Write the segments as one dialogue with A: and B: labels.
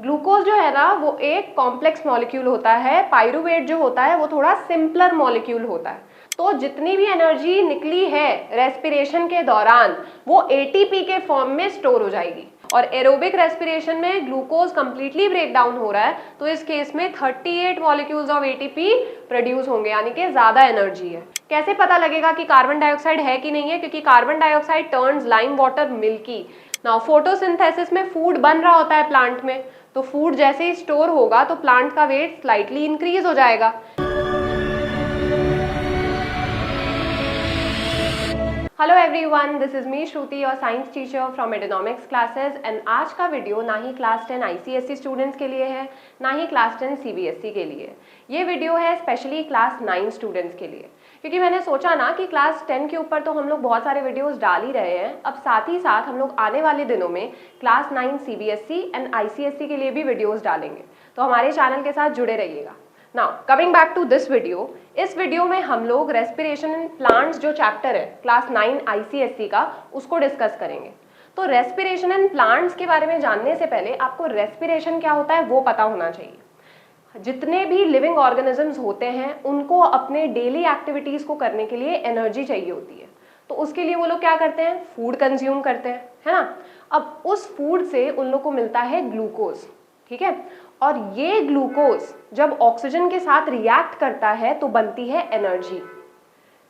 A: Glucose जो है ना वो एक कॉम्प्लेक्स मॉलिक्यूल होता है, पायरूवेट जो होता है वो थोड़ा सिंपलर मॉलिक्यूल होता है। तो जितनी भी एनर्जी निकली है रेस्पिरेशन के दौरान वो एटीपी के फॉर्म में स्टोर हो जाएगी। और एरोबिक रेस्पिरेशन में ग्लूकोज कंप्लीटली ब्रेक डाउन हो रहा है, तो इस केस में 38 मॉलिक्यूल्स ऑफ एटीपी प्रोड्यूस होंगे, यानी कि ज्यादा एनर्जी है। कैसे पता लगेगा कि कार्बन डाइऑक्साइड है कि नहीं है? क्योंकि carbon dioxide turns lime water milky. Now photosynthesis में फूड बन रहा होता है प्लांट में, तो फूड जैसे ही स्टोर होगा तो प्लांट का वेट स्लाइटली इंक्रीज हो जाएगा। Hello everyone, this is me Shruti, और science teacher from Adonomics classes. And आज का वीडियो ना ही क्लास 10 आईसीएसई स्टूडेंट्स के लिए है, ना ही क्लास 10 सीबीएसई के लिए। ये वीडियो है स्पेशली क्लास 9 स्टूडेंट्स के लिए, क्योंकि मैंने सोचा ना कि क्लास 10 के ऊपर तो हम लोग बहुत सारे वीडियोस डाल ही रहे हैं, अब साथ ही साथ हम लोग आने वाले दिनों में क्लास 9 सीबीएसई एंड आईसीएसई के लिए भी वीडियोस डालेंगे। तो हमारे चैनल के साथ जुड़े रहिएगा। Now coming back to this video, इस वीडियो में हम लोग रेस्पिरेशन इन प्लांट्स जो चैप्टर है क्लास 9 आईसीएसई का, उसको डिस्कस करेंगे। तो रेस्पिरेशन इन प्लांट्स के बारे में जानने से पहले आपको रेस्पिरेशन क्या होता है वो पता होना चाहिए। जितने भी लिविंग ऑर्गेनिजम्स होते हैं उनको अपने डेली एक्टिविटीज को करने के लिए एनर्जी चाहिए होती है, तो उसके लिए वो लोग क्या करते हैं? फूड कंज्यूम करते हैं, है ना। अब उस फूड से उन लोग को मिलता है ग्लूकोज, ठीक है। और ये ग्लूकोज जब ऑक्सीजन के साथ रिएक्ट करता है तो बनती है एनर्जी।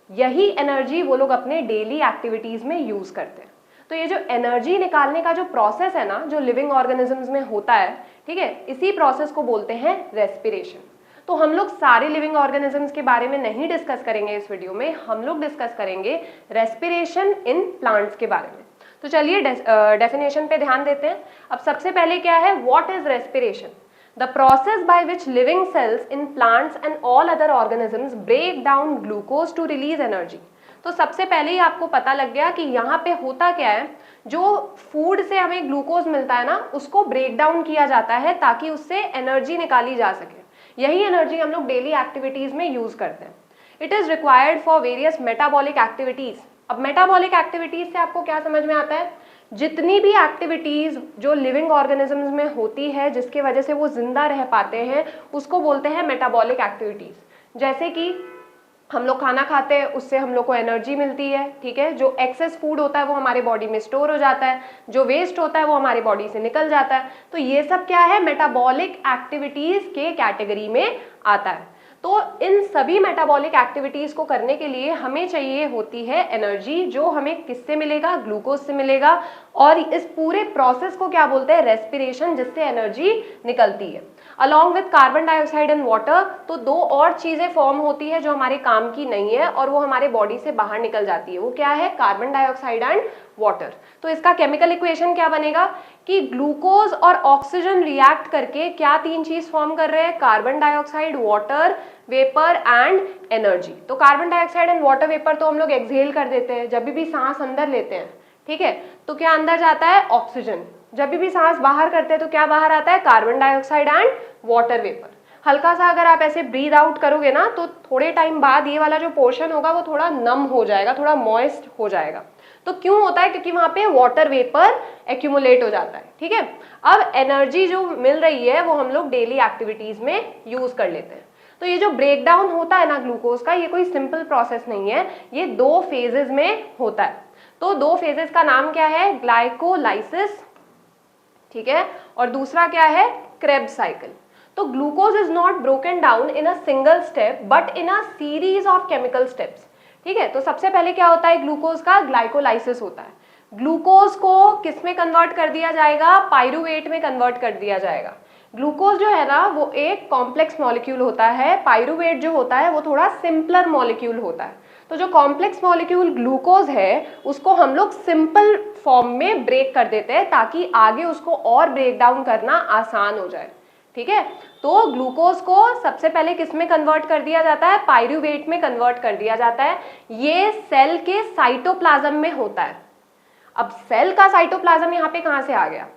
A: यही एनर्जी वो लोग अपने डेली एक्टिविटीज में यूज करते हैं। तो ये जो एनर्जी निकालने का जो प्रोसेस है ना, जो लिविंग ऑर्गेनिजम्स में होता है, ठीक है, इसी प्रोसेस को बोलते हैं रेस्पिरेशन। तो हम लोग सारे लिविंग ऑर्गेनिजम्स के बारे में नहीं डिस्कस करेंगे इस वीडियो में, हम लोग डिस्कस करेंगे रेस्पिरेशन इन प्लांट्स के बारे में। तो चलिए डेफिनेशन पे ध्यान देते हैं। अब सबसे पहले क्या है, what is respiration? The process by which living cells in plants and all other organisms break down glucose to release energy। तो सबसे पहले ही आपको पता लग गया कि यहाँ पे होता क्या है, जो फूड से हमें ग्लूकोज मिलता है ना, उसको ब्रेक डाउन किया जाता है ताकि उससे एनर्जी निकाली जा सके। यही एनर्जी हम लोग डेली एक्टिविटीज में यूज करते हैं। It is required for various metabolic activities. अब मेटाबॉलिक एक्टिविटीज से आपको क्या समझ में आता है? जितनी भी एक्टिविटीज जो लिविंग ऑर्गेनिजम्स में होती है जिसके वजह से वो जिंदा रह पाते हैं, उसको बोलते हैं मेटाबॉलिक एक्टिविटीज। जैसे कि हम लोग खाना खाते हैं, उससे हम लोग को एनर्जी मिलती है, ठीक है। जो एक्सेस फूड होता है वो हमारे बॉडी में स्टोर हो जाता है, जो वेस्ट होता है वो हमारी बॉडी से निकल जाता है। तो ये सब क्या है? मेटाबॉलिक एक्टिविटीज के कैटेगरी में आता है। तो इन सभी मेटाबॉलिक एक्टिविटीज को करने के लिए हमें चाहिए होती है एनर्जी, जो हमें किससे मिलेगा? ग्लूकोज से मिलेगा। और इस पूरे प्रोसेस को क्या बोलते हैं? रेस्पिरेशन, जिससे एनर्जी निकलती है। Along with carbon dioxide and water, तो दो और चीजें फॉर्म होती है जो हमारे काम की नहीं है और वो हमारे बॉडी से बाहर निकल जाती है। वो क्या है? Carbon dioxide and water. तो इसका केमिकल इक्वेशन क्या बनेगा कि ग्लूकोज और ऑक्सीजन रिएक्ट करके क्या तीन चीज फॉर्म कर रहे हैं? Carbon dioxide, water vapour and energy. तो carbon dioxide and water vapour तो हम लोग एक्सहेल कर देते हैं जब भी सांस अंदर लेते हैं, ठीक है। तो क्या अंदर जाता है? ऑक्सीजन। जब भी सांस बाहर करते हैं तो क्या बाहर आता है? Carbon dioxide and water vapour. हल्का सा अगर आप ऐसे ब्रीद आउट करोगे ना, तो थोड़े टाइम बाद ये वाला जो पोर्शन होगा वो थोड़ा नम हो जाएगा, थोड़ा मॉइस्ट हो जाएगा। तो क्यों होता है? क्योंकि वहां पे वाटर वेपर एक्यूमुलेट हो जाता है, ठीक है। अब एनर्जी जो मिल रही है वो हम लोग डेली एक्टिविटीज में यूज कर लेते हैं। तो ये जो ब्रेक डाउन होता है ना ग्लूकोज का, ये कोई सिंपल प्रोसेस नहीं है, ये दो फेजेस में होता है। तो दो फेजेस का नाम क्या है? ग्लाइकोलाइसिस, ठीक है, और दूसरा क्या है? Krebs cycle. तो glucose is not broken down in a single step but in a series of chemical steps, ठीक है। तो सबसे पहले क्या होता है ग्लूकोज का? ग्लाइकोलाइसिस होता है। ग्लूकोज को किस में कन्वर्ट कर दिया जाएगा? पायरूवेट में कन्वर्ट कर दिया जाएगा। ग्लूकोज जो है ना वो एक कॉम्प्लेक्स मॉलिक्यूल होता है, पायरूवेट जो होता है वो थोड़ा सिंपलर मॉलिक्यूल होता है। तो जो कॉम्प्लेक्स मॉलिक्यूल ग्लूकोज है उसको हम लोग सिंपल फॉर्म में ब्रेक कर देते हैं ताकि आगे उसको और ब्रेक डाउन करना आसान हो जाए, ठीक है। तो ग्लूकोज को सबसे पहले किस में कन्वर्ट कर दिया जाता है? पायरूवेट में कन्वर्ट कर दिया जाता है। ये सेल के साइटोप्लाज्म में होता है। अब सेल का साइटोप्लाज्म यहाँ पे कहाँ से आ गया?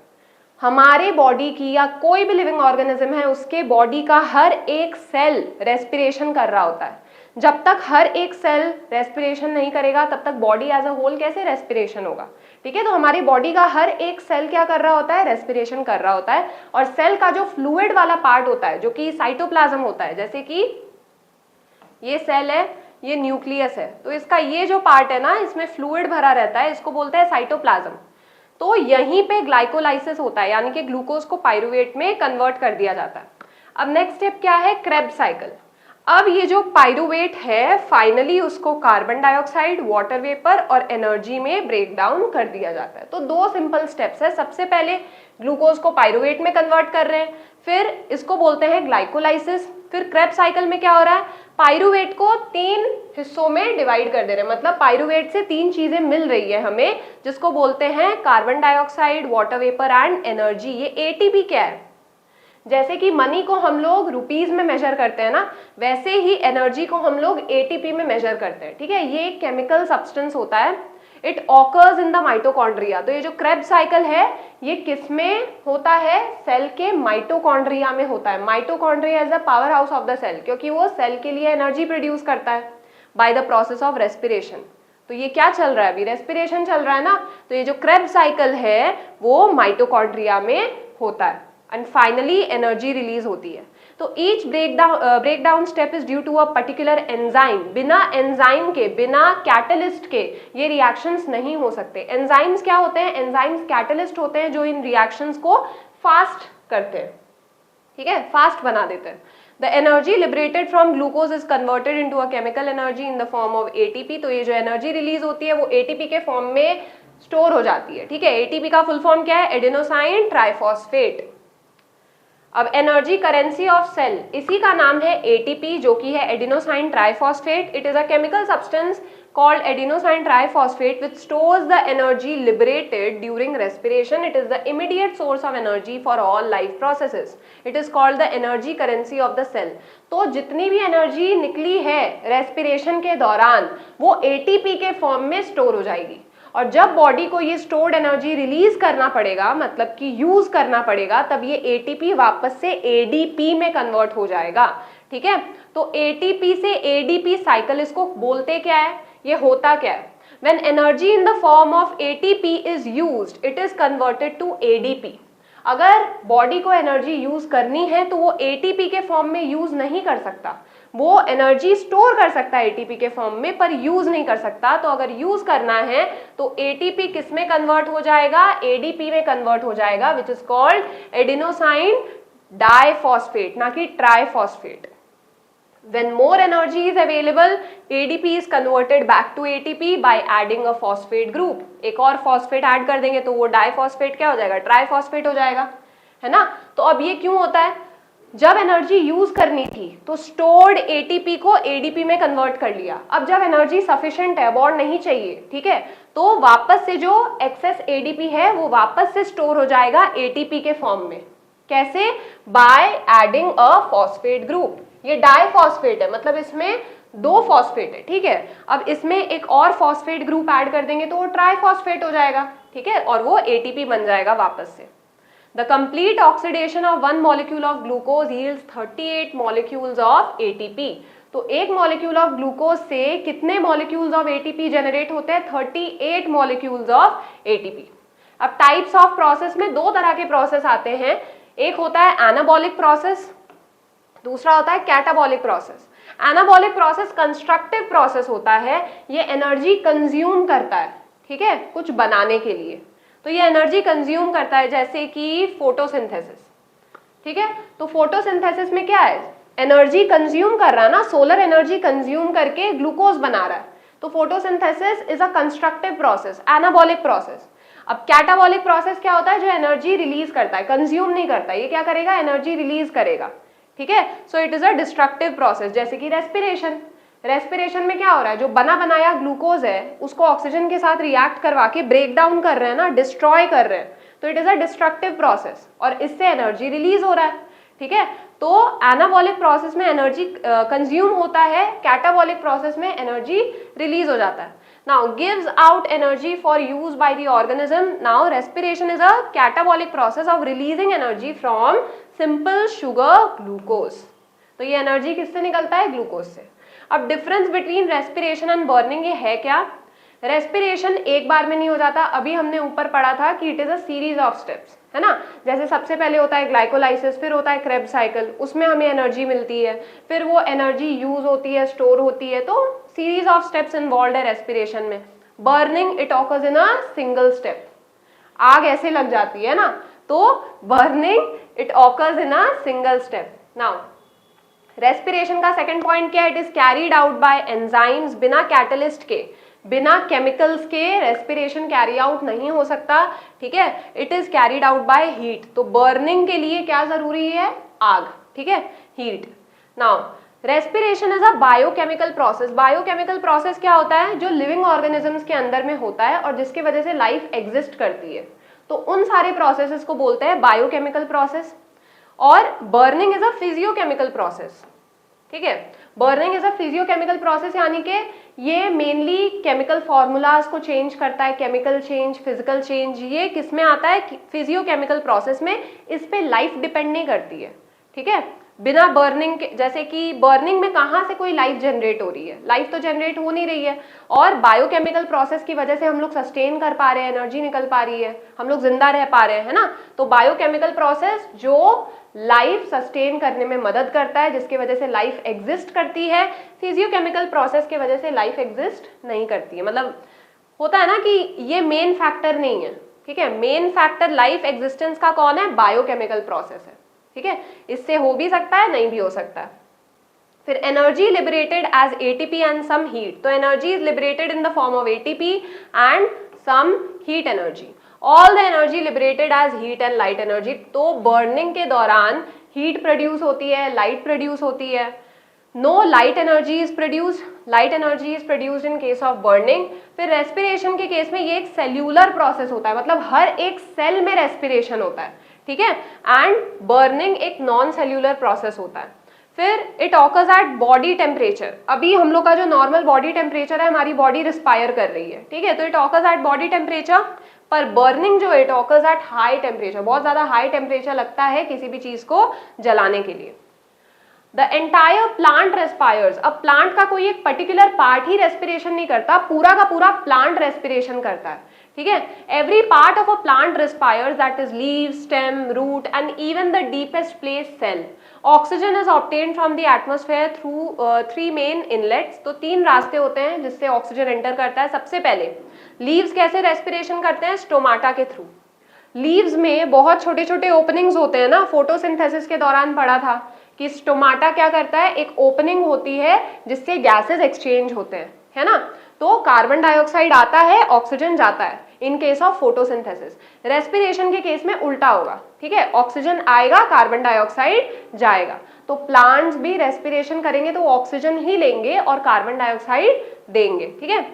A: हमारे बॉडी की या कोई भी लिविंग ऑर्गेनिज्म है उसके बॉडी का हर एक सेल रेस्पिरेशन कर रहा होता है। जब तक हर एक सेल रेस्पिरेशन नहीं करेगा तब तक बॉडी एज अ होल कैसे रेस्पिरेशन होगा, ठीक है। तो हमारी बॉडी का हर एक सेल क्या कर रहा होता है, रेस्पिरेशन कर रहा होता है। और सेल का जो फ्लूइड वाला पार्ट होता है जो कि साइटोप्लाज्म होता है, जैसे कि ये सेल है, ये न्यूक्लियस है, तो इसका ये जो पार्ट है ना, इसमें फ्लूइड भरा रहता है, इसको बोलते हैं साइटोप्लाज्म। तो यहीं पे ग्लाइकोलाइसिस होता है, यानी कि ग्लूकोज को पाइरुवेट में कन्वर्ट कर दिया जाता है। अब नेक्स्ट स्टेप क्या है, क्रेब्स साइकिल। अब ये जो पाइरुवेट है फाइनली उसको कार्बन डाइऑक्साइड, वाटर वेपर और एनर्जी में ब्रेक डाउन कर दिया जाता है। तो दो सिंपल स्टेप्स है, सबसे पहले ग्लूकोज को पाइरुवेट में कन्वर्ट कर रहे हैं, फिर इसको बोलते हैं ग्लाइकोलाइसिस। फिर क्रेब्स साइकिल में क्या हो रहा है, पाइरुवेट को 3 हिस्सों में डिवाइड कर दे रहे हैं, मतलब पाइरुवेट से 3 चीजें मिल रही है हमें, जिसको बोलते हैं carbon dioxide, water vapour and energy. ये एटीपी क्या है, जैसे कि मनी को हम लोग रुपीज में मेजर करते हैं ना, वैसे ही एनर्जी को हम लोग एटीपी में मेजर करते हैं, ठीक है। ये एक केमिकल सब्सटेंस होता है, it occurs in the mitochondria. तो ये जो क्रेब्स साइकिल है ये किस में होता है, सेल के माइटोकॉन्ड्रिया में होता है। Mitochondria is the power house of the cell, क्योंकि वो सेल के लिए एनर्जी प्रोड्यूस करता है by the process of respiration. तो ये क्या चल रहा है, अभी रेस्पिरेशन चल रहा है ना, तो ये जो क्रेब्स साइकिल है वो माइटोकॉन्ड्रिया में होता है एंड फाइनली एनर्जी रिलीज होती है। तो each breakdown step is due to a particular enzyme. बिना एंजाइम के, बिना कैटलिस्ट के ये रिएक्शंस नहीं हो सकते। एंजाइम्स क्या होते हैं, एंजाइम्स कैटलिस्ट होते हैं जो इन रिएक्शंस को फास्ट करते हैं, ठीक है, फास्ट बना देते हैं। The energy liberated from glucose is converted into a chemical energy in the form of ATP। तो ये जो एनर्जी रिलीज होती है वो ATP के फॉर्म में स्टोर हो जाती है, ठीक है। ATP का फुल फॉर्म क्या है, एडेनोसाइन ट्राइफॉस्फेट। अब एनर्जी करेंसी ऑफ सेल, इसी का नाम है एटीपी, जो कि है adenosine triphosphate. It is a chemical substance called adenosine triphosphate which stores the energy liberated during respiration. It is the immediate source of energy for all life processes. It is called the energy currency of the cell. तो जितनी भी energy निकली है respiration के दौरान वो ATP के form में स्टोर हो जाएगी, और जब बॉडी को ये स्टोर्ड एनर्जी रिलीज करना पड़ेगा, मतलब कि यूज करना पड़ेगा, तब ये एटीपी वापस से एडीपी में कन्वर्ट हो जाएगा, ठीक है। तो एटीपी से एडीपी साइकिल, इसको बोलते क्या है, ये होता क्या है, when energy in the form of ATP is used, it is converted to ADP। अगर बॉडी को एनर्जी यूज करनी है तो वो एटीपी के फॉर्म में यूज नहीं कर सकता, वो एनर्जी स्टोर कर सकता है एटीपी के फॉर्म में पर यूज नहीं कर सकता। तो अगर यूज करना है तो एटीपी किस में कन्वर्ट हो जाएगा, एडीपी में कन्वर्ट हो जाएगा, which is called adenosine diphosphate, ना कि triphosphate. When more energy is available, ADP is converted back to ATP by adding a phosphate group। एक और phosphate ऐड कर देंगे तो वो डाइफॉस्फेट क्या हो जाएगा, ट्राइफॉस्फेट हो जाएगा, है ना। तो अब ये क्यों होता है, जब एनर्जी यूज करनी थी तो स्टोर्ड एटीपी को एडीपी में कन्वर्ट कर लिया। अब जब एनर्जी सफिशिएंट है, और नहीं चाहिए, ठीक है, तो वापस से जो एक्सेस एडीपी है वो वापस से स्टोर हो जाएगा एटीपी के फॉर्म में। कैसे, by adding a phosphate group. ये डाइफॉस्फेट है, मतलब इसमें 2 फॉस्फेट है, ठीक है। अब इसमें एक और फॉस्फेट ग्रुप ऐड कर देंगे तो वो ट्राइफॉस्फेट हो जाएगा, ठीक है, और वो एटीपी बन जाएगा वापस से। The complete oxidation of 1 molecule of glucose yields 38 molecules of ATP. तो एक मॉलिक्यूल ऑफ ग्लूकोज से कितने मॉलिक्यूल्स ऑफ एटीपी जनरेट होते हैं, 38 मॉलिक्यूल्स ऑफ एटीपी। अब टाइप्स ऑफ प्रोसेस में 2 तरह के प्रोसेस आते हैं, एक होता है एनाबॉलिक प्रोसेस, दूसरा होता है catabolic process. Anabolic process constructive process होता है, ये एनर्जी कंज्यूम करता है, ठीक है, कुछ बनाने के लिए। तो ये एनर्जी कंज्यूम करता है, जैसे कि फोटोसिंथेसिस, ठीक है। तो फोटोसिंथेसिस में क्या है, एनर्जी कंज्यूम कर रहा है ना, सोलर एनर्जी कंज्यूम करके ग्लूकोज बना रहा है। तो photosynthesis is a constructive process, anabolic process. अब कैटाबॉलिक प्रोसेस क्या होता है, जो एनर्जी रिलीज करता है, कंज्यूम नहीं करता, ये क्या करेगा, एनर्जी रिलीज करेगा, ठीक है। So it is a destructive process, जैसे कि रेस्पिरेशन। रेस्पिरेशन में क्या हो रहा है, जो बना बनाया ग्लूकोज है उसको ऑक्सीजन के साथ रिएक्ट करवा के ब्रेक डाउन कर रहे हैं ना, डिस्ट्रॉय कर रहे हैं, तो it is a destructive process और इससे एनर्जी रिलीज हो रहा है, ठीक है। तो एनाबॉलिक प्रोसेस में एनर्जी कंज्यूम होता है, कैटाबॉलिक प्रोसेस में एनर्जी रिलीज हो जाता है। Now gives out energy for use by the organism. Now respiration is a catabolic process of releasing energy from simple sugar glucose. तो ये एनर्जी किससे निकलता है, ग्लूकोज से। अब difference between respiration and burning ये है क्या? रेस्पिरेशन एक बार में नहीं हो जाता, अभी हमने ऊपर पढ़ा था कि it is a series of steps, है ना। जैसे सबसे पहले होता है ग्लाइकोलाइसिस, फिर होता है क्रेब्स साइकिल, उसमें हमें एनर्जी मिलती है, फिर वो एनर्जी यूज होती है, स्टोर होती है, तो सीरीज ऑफ स्टेप्स इन्वॉल्व है रेस्पिरेशन में। Burning it occurs in a single step, आग ऐसे लग जाती है ना, तो burning it occurs in a single step. Now respiration का सेकंड पॉइंट क्या है? It is carried out by enzymes, बिना कैटलिस्ट के, बिना केमिकल्स के रेस्पिरेशन कैरी आउट नहीं हो सकता, ठीक है। It is carried out by heat, तो बर्निंग के लिए क्या जरूरी है? आग, ठीक है, heat. Now respiration is a biochemical process. Biochemical process क्या होता है? जो लिविंग ऑर्गेनिजम्स के अंदर में होता है और जिसकी वजह से लाइफ एग्जिस्ट करती है, तो उन सारे प्रोसेसेस को बोलते हैं बायोकेमिकल प्रोसेस। और burning is a physiochemical process, ठीक है। Burning is a physiochemical process, यानी कि ये मेनली केमिकल फॉर्मूलाज को चेंज करता है, केमिकल चेंज, फिजिकल चेंज, ये किस में आता है? फिजियोकेमिकल प्रोसेस में। इस पे लाइफ डिपेंड नहीं करती है, ठीक है। बिना बर्निंग के, जैसे कि बर्निंग में कहाँ से कोई लाइफ जनरेट हो रही है? लाइफ तो जनरेट हो नहीं रही है, और बायोकेमिकल प्रोसेस की वजह से हम लोग सस्टेन कर पा रहे हैं, एनर्जी निकल पा रही है, हम लोग जिंदा रह पा रहे हैं, है ना। तो बायोकेमिकल प्रोसेस जो लाइफ सस्टेन करने में मदद करता है, जिसकी वजह से लाइफ एग्जिस्ट करती है। फिजियोकेमिकल प्रोसेस की वजह से लाइफ एग्जिस्ट नहीं करती है, मतलब होता है ना कि ये मेन फैक्टर नहीं है, ठीक है। मेन फैक्टर लाइफ एग्जिस्टेंस का कौन है? बायोकेमिकल प्रोसेस है, ठीक है। इससे हो भी सकता है, नहीं भी हो सकता है। फिर energy liberated as ATP and some heat, तो energy is liberated in the form of ATP and some heat energy. All the energy liberated as heat and light energy, तो बर्निंग के दौरान हीट प्रोड्यूस होती है, light produce होती है। No light energy is produce, light energy is produced in case of burning. फिर respiration के case में ये एक सेल्यूलर प्रोसेस होता है, मतलब हर एक सेल में रेस्पिरेशन होता है, ठीक है। एंड बर्निंग एक नॉन सेल्यूलर प्रोसेस होता है। फिर it occurs eight body temperature, अभी हम लोग का जो नॉर्मल बॉडी टेम्परेचर है, हमारी बॉडी रिस्पायर कर रही है, ठीक है, तो it occurs eight body temperature. पर बर्निंग जो it occurs at high temperature, बहुत ज्यादा हाई टेम्परेचर लगता है किसी भी चीज को जलाने के लिए। द एंटायर प्लांट रेस्पायर्स, अब प्लांट का कोई एक पर्टिकुलर पार्ट ही रेस्पिरेशन नहीं करता, पूरा का पूरा प्लांट रेस्पिरेशन करता है, ठीक है। Every part of a plant respires, that is leave, stem, root and even the deepest place cell. Oxygen is obtained from the atmosphere through 3 main inlets, तो 3 रास्ते होते हैं जिससे ऑक्सीजन एंटर करता है। सबसे पहले लीव्स कैसे रेस्पिरेशन करते हैं? स्टोमाटा के थ्रू। लीव्स में बहुत छोटे छोटे ओपनिंग्स होते हैं ना, फोटोसिंथेसिस के दौरान पढ़ा था कि स्टोमाटा क्या करता है? एक ओपनिंग होती है जिससे गैसेस एक्सचेंज होते हैं, है ना। तो कार्बन डाइऑक्साइड आता है, ऑक्सीजन जाता है इन केस ऑफ फोटोसिंथेसिस। रेस्पिरेशन के केस में उल्टा होगा, ठीक है, ऑक्सीजन आएगा, कार्बन डाइऑक्साइड जाएगा। तो प्लांट्स भी रेस्पिरेशन करेंगे तो ऑक्सीजन ही लेंगे और कार्बन डाइऑक्साइड देंगे, ठीक है।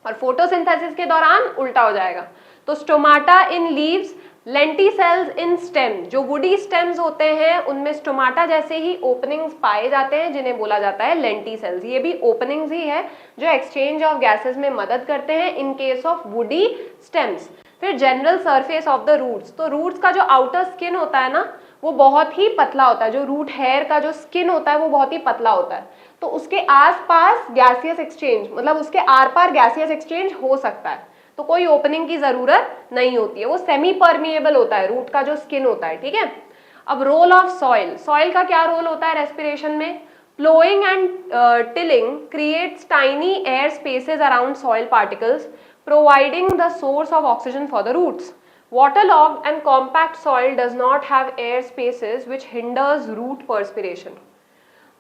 A: और फोटोसिंथेसिस के दौरान उल्टा हो जाएगा। तो stomata in leaves, lenticels in stem, जो वुडी स्टेम्स होते हैं उनमें स्टोमाटा जैसे ही ओपनिंग्स पाए जाते हैं जिन्हें बोला जाता है लेंटिसेल्स। ये भी ओपनिंग्स ही है जो एक्सचेंज ऑफ गैसेस में मदद करते हैं in case of woody stems. फिर general surface of the roots, तो रूट्स का जो आउटर स्किन होता है ना वो बहुत ही पतला होता है, जो रूट हेयर का जो स्किन होता है वो बहुत ही पतला होता है, तो उसके आसपास गैसियस एक्सचेंज, मतलब उसके आर पार गैसियस एक्सचेंज हो सकता है, तो कोई ओपनिंग की जरूरत नहीं होती है, वो सेमी परमिएबल होता है रूट का जो स्किन होता है, ठीक है। अब रोल ऑफ सॉइल, सॉइल का क्या रोल होता है रेस्पिरेशन में? Ploughing and tilling creates tiny air spaces around soil particles, providing the source of oxygen for the roots. Waterlogged and compact soil does not have air spaces which hinders root perspiration.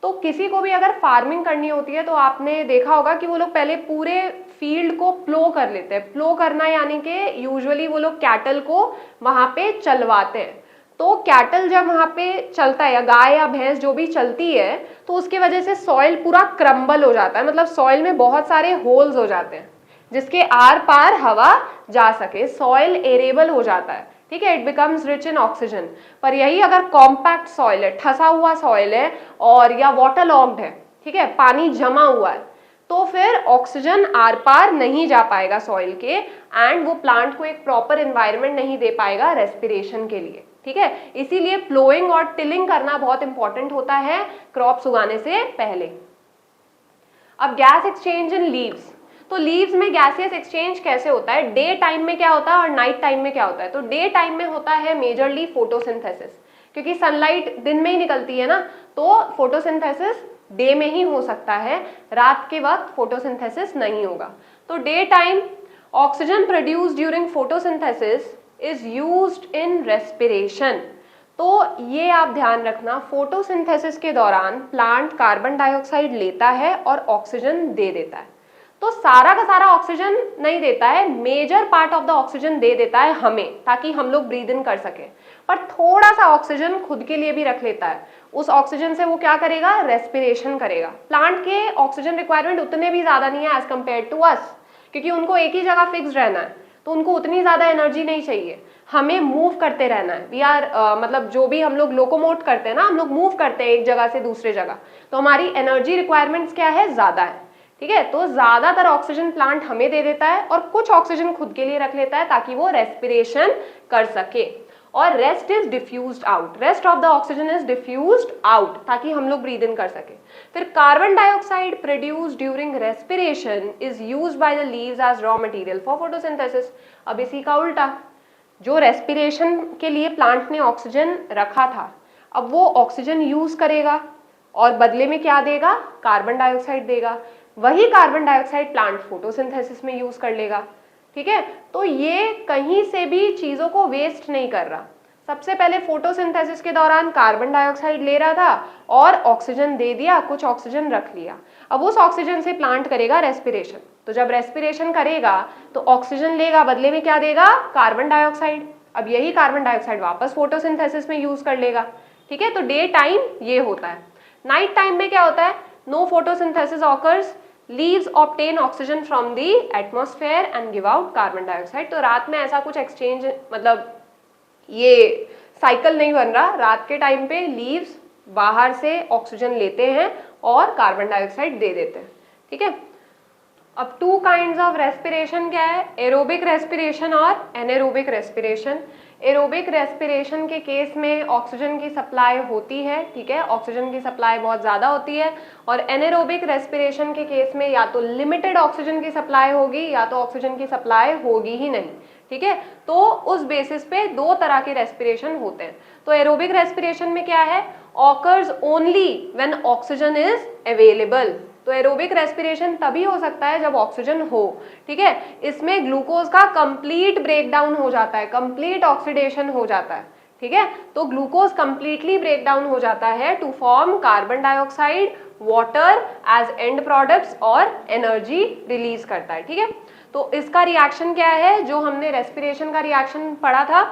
A: तो किसी को भी अगर farming करनी होती है तो आपने देखा होगा कि वो लोग पहले पूरे फील्ड को प्लो कर लेते हैं। प्लो करना यानी कि यूजुअली वो लोग कैटल को वहां पे चलवाते हैं। तो कैटल जब वहां पे चलता है या गाय या भैंस जो भी चलती है तो उसकी वजह से सॉइल पूरा क्रम्बल हो जाता है, मतलब सॉइल में बहुत सारे होल्स हो जाते हैं जिसके आर पार हवा जा सके, सॉइल एरेबल हो जाता है, ठीक है, it becomes rich in oxygen. पर यही अगर कॉम्पैक्ट सॉइल है, ठसा हुआ सॉइल है और या वाटर लॉक्ड है, ठीक है, पानी जमा हुआ है, तो फिर ऑक्सीजन आर पार नहीं जा पाएगा सॉइल के एंड वो प्लांट को एक प्रॉपर एनवायरनमेंट नहीं दे पाएगा रेस्पिरेशन के लिए, ठीक है। इसीलिए प्लोइंग और टिलिंग करना बहुत इंपॉर्टेंट होता है क्रॉप्स उगाने से पहले। अब गैस एक्सचेंज इन लीव्स, तो लीव्स में गैसियस एक्सचेंज कैसे होता है, डे टाइम में क्या होता है और नाइट टाइम में क्या होता है। तो डे टाइम में होता है मेजरली फोटोसिंथेसिस, क्योंकि सनलाइट दिन में ही निकलती है ना, तो फोटोसिंथेसिस डे में ही हो सकता है, रात के वक्त फोटोसिंथेसिस नहीं होगा। तो day time oxygen produced during photosynthesis is used in respiration. तो ये आप ध्यान रखना, फोटोसिंथेसिस के दौरान प्लांट कार्बन डाइऑक्साइड लेता है और ऑक्सीजन दे देता है। तो सारा का सारा ऑक्सीजन नहीं देता है, major part of the oxygen दे देता है हमें, ताकि हम लोग ब्रीद इन कर सके, पर थोड़ा सा ऑक्सीजन खुद के लिए भी रख लेता है। उस ऑक्सीजन से वो क्या करेगा, रेस्पिरेशन करेगा। प्लांट के ऑक्सीजन रिक्वायरमेंट उतने भी ज्यादा नहीं है एज कम्पेयर टू अस, क्योंकि उनको एक ही जगह फिक्स रहना है, तो उनको उतनी ज्यादा एनर्जी नहीं चाहिए। हमें मूव करते रहना है, वी आर मतलब जो भी हम लोग लोकोमोट करते हैं ना, हम लोग मूव करते हैं एक जगह से दूसरे जगह, तो हमारी एनर्जी रिक्वायरमेंट्स क्या है, ज्यादा है। ठीक है, तो ज्यादातर ऑक्सीजन प्लांट हमें दे देता है और कुछ ऑक्सीजन खुद के लिए रख लेता है ताकि वो रेस्पिरेशन कर सके। और rest is diffused out, rest of the oxygen is diffused out, ताकि हम लोग ब्रीद इन कर सके। फिर carbon dioxide produced during respiration is used by the leaves as raw material for photosynthesis. अब इसी का उल्टा, जो रेस्पिरेशन के लिए प्लांट ने ऑक्सीजन रखा था, अब वो ऑक्सीजन यूज करेगा और बदले में क्या देगा, कार्बन डाइऑक्साइड देगा। वही कार्बन डाइऑक्साइड प्लांट फोटोसिंथेसिस में यूज कर लेगा। ठीक है, तो ये कहीं से भी चीजों को वेस्ट नहीं कर रहा। सबसे पहले फोटोसिंथेसिस के दौरान कार्बन डाइऑक्साइड ले रहा था और ऑक्सीजन दे दिया, कुछ ऑक्सीजन रख लिया। अब उस ऑक्सीजन से प्लांट करेगा रेस्पिरेशन, तो जब रेस्पिरेशन करेगा तो ऑक्सीजन लेगा, बदले में क्या देगा, कार्बन डाइऑक्साइड। अब यही कार्बन डाइऑक्साइड वापस फोटोसिंथेसिस में यूज कर लेगा। ठीक है, तो डे टाइम ये होता है। नाइट टाइम में क्या होता है, no photosynthesis occurs, leaves obtain oxygen from the atmosphere and give out carbon dioxide. तो रात में ऐसा कुछ एक्सचेंज, मतलब ये साइकिल नहीं बन रहा। रात के टाइम पे लीव्स बाहर से ऑक्सीजन लेते हैं और कार्बन डाइऑक्साइड दे देते हैं। ठीक है, अब टू काइंड्स ऑफ रेस्पिरेशन क्या है, एरोबिक रेस्पिरेशन और एनेरोबिक रेस्पिरेशन। एरोबिक रेस्पिरेशन के केस में ऑक्सीजन की सप्लाई होती है, ठीक है, ऑक्सीजन की सप्लाई बहुत ज़्यादा होती है। और एनेरोबिक रेस्पिरेशन के केस में या तो लिमिटेड ऑक्सीजन की सप्लाई होगी या तो ऑक्सीजन की सप्लाई होगी ही नहीं। ठीक है, तो उस बेसिस पे दो तरह के रेस्पिरेशन होते हैं। तो एरोबिक रेस्पिरेशन में क्या है, occurs only when oxygen is available. तो एरोबिक रेस्पिरेशन तभी हो सकता है जब ऑक्सीजन हो। ठीक है, इसमें ग्लूकोज का कंप्लीट ब्रेकडाउन हो जाता है, कंप्लीट ऑक्सीडेशन हो जाता है। ठीक है, तो ग्लूकोज कंप्लीटली ब्रेकडाउन हो जाता है to form carbon dioxide, water as end products और एनर्जी रिलीज करता है। ठीक है, तो इसका रिएक्शन क्या है, जो हमने रेस्पिरेशन का रिएक्शन पढ़ा था,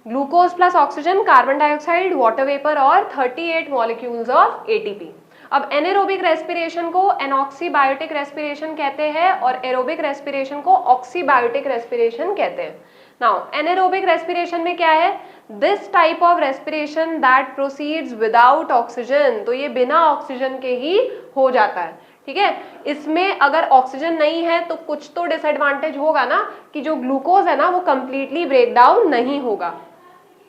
A: glucose plus oxygen, carbon dioxide, water vapour और 38 मॉलिक्यूल्स ऑफ एटीपी। अब एनेरोबिक रेस्पिरेशन को एनॉक्सीबायोटिक रेस्पिरेशन कहते हैं और एरोबिक रेस्पिरेशन को ऑक्सीबायोटिक रेस्पिरेशन कहते हैं। नाउ एनेरोबिक रेस्पिरेशन में क्या है, this type of respiration that proceeds without oxygen. तो ये बिना ऑक्सीजन के ही हो जाता है। ठीक है, इसमें अगर ऑक्सीजन नहीं है तो कुछ तो डिसएडवांटेज होगा ना, कि जो ग्लूकोज है ना वो कंप्लीटली ब्रेक डाउन नहीं होगा।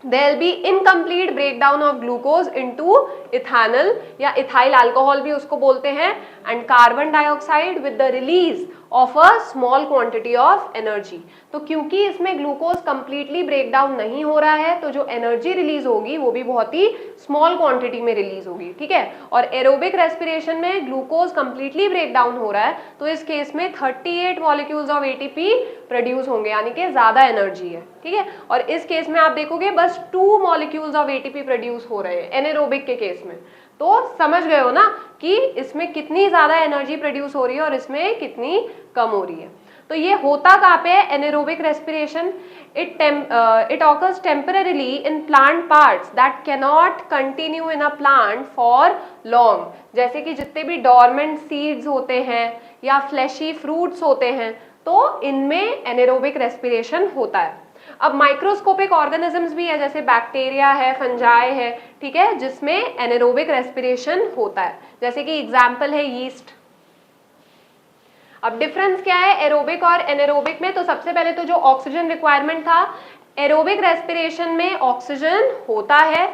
A: there will be incomplete breakdown of glucose into ethanol या ethyl alcohol भी उसको बोलते हैं, and carbon dioxide with the release of a small quantity of energy। तो क्योंकि इसमें ग्लूकोज कंप्लीटली ब्रेक डाउन नहीं हो रहा है तो जो एनर्जी रिलीज होगी वो भी बहुत ही स्मॉल क्वांटिटी में रिलीज होगी। ठीक है, और एरोबिक रेस्पिरेशन में ग्लूकोज कंप्लीटली ब्रेक डाउन हो रहा है तो इस केस में 38 मॉलिक्यूल्स ऑफ एटीपी प्रोड्यूस होंगे, यानी कि ज्यादा एनर्जी है। ठीक है, और इस केस में आप देखोगे बस 2 मॉलिक्यूल्स ऑफ एटीपी प्रोड्यूस हो रहे हैं एनेरोबिक के केस में। तो समझ गए हो ना कि इसमें कितनी ज्यादा एनर्जी प्रोड्यूस हो रही है और इसमें कितनी कम हो रही है। तो ये होता कहाँ पे है, anaerobic respiration. It occurs temporarily in plant parts that cannot continue in a plant for long. जैसे कि जितने भी डॉर्मेंट सीड्स होते हैं या फ्लैशी फ्रूट्स होते हैं, तो इनमें एनेरोबिक रेस्पिरेशन होता है। अब माइक्रोस्कोपिक ऑर्गेनिजम्स भी है, जैसे बैक्टीरिया है, फंजाई है, ठीक है, जिसमें एनेरोबिक रेस्पिरेशन होता है। जैसे कि एग्जाम्पल है यीस्ट। अब डिफरेंस क्या है एरोबिक और एनेरोबिक में, तो सबसे पहले तो जो ऑक्सीजन रिक्वायरमेंट था, एरोबिक रेस्पिरेशन में ऑक्सीजन होता है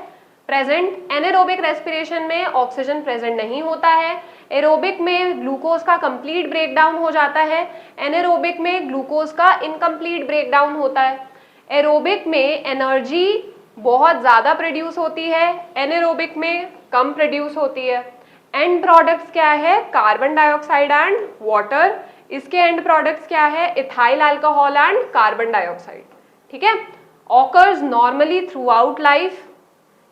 A: प्रेजेंट। एनारोबिक रेस्पिरेशन में ऑक्सीजन प्रेजेंट नहीं होता है। एरोबिक में ग्लूकोज का कंप्लीट ब्रेकडाउन हो जाता है, एनारोबिक में ग्लूकोज का इनकम्प्लीट ब्रेकडाउन होता है। एरोबिक में एनर्जी बहुत ज़्यादा प्रोड्यूस होती है, एनारोबिक में कम प्रोड्यूस होती है। एंड प्रोडक्ट्स क्या है? Carbon dioxide and water. इसके एंड प्रोडक्ट्स क्या है? Ethyl alcohol and carbon dioxide. ठीक है। Occurs normally through out life,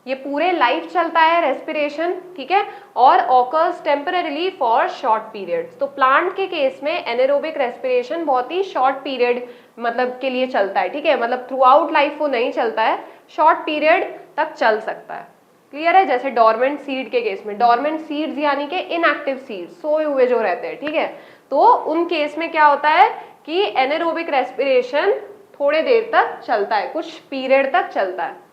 A: ये पूरे लाइफ चलता है रेस्पिरेशन, ठीक है, और occurs temporarily for short periods. तो प्लांट के केस में एनारोबिक रेस्पिरेशन बहुत ही शॉर्ट पीरियड मतलब के लिए चलता है, ठीक है, मतलब थ्रू आउट लाइफ वो नहीं चलता है, शॉर्ट पीरियड तक चल सकता है। क्लियर है? जैसे डॉर्मेंट सीड के केस में, डॉर्मेंट सीड्स यानी कि इनएक्टिव सीड्स, सोए हुए जो रहते हैं, ठीक है, तो उन केस में क्या होता है कि एनारोबिक रेस्पिरेशन थोड़े देर तक चलता है, कुछ पीरियड तक चलता है।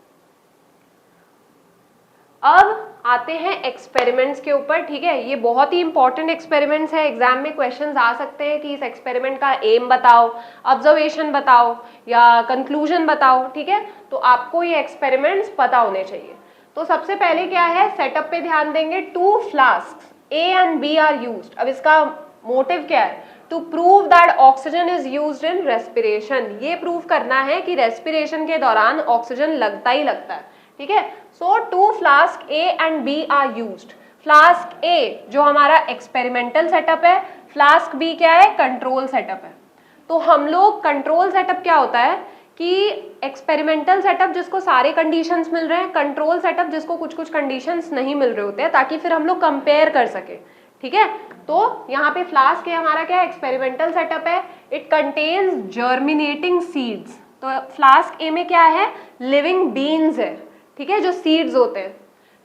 A: अब आते हैं एक्सपेरिमेंट्स के ऊपर, ठीक है, ये बहुत ही इंपॉर्टेंट एक्सपेरिमेंट्स है, एग्जाम में क्वेश्चंस आ सकते हैं कि इस एक्सपेरिमेंट का एम बताओ, ऑब्जर्वेशन बताओ या कंक्लूजन बताओ, ठीक है, तो आपको ये एक्सपेरिमेंट्स पता होने चाहिए। तो सबसे पहले क्या है, सेटअप पे ध्यान देंगे। 2 flasks A and B are used. अब इसका मोटिव क्या है? To prove that oxygen is used in respiration. ये प्रूव करना है कि रेस्पिरेशन के दौरान ऑक्सीजन लगता ही लगता है, ठीक है। So 2 flask A and B are used. Flask A जो हमारा एक्सपेरिमेंटल सेटअप है, फ्लास्क B क्या है? कंट्रोल सेटअप है। तो हम लोग कंट्रोल सेटअप क्या होता है कि एक्सपेरिमेंटल सेटअप जिसको सारे कंडीशंस मिल रहे हैं, कंट्रोल सेटअप जिसको कुछ कुछ कंडीशंस नहीं मिल रहे होते हैं, ताकि फिर हम लोग कंपेयर कर सके, ठीक है। तो यहाँ पे फ्लास्क हमारा क्या है? एक्सपेरिमेंटल सेटअप है। It contains germinating seeds. तो फ्लास्क ए में क्या है? लिविंग बीन्स है, ठीक है, जो सीड्स होते हैं।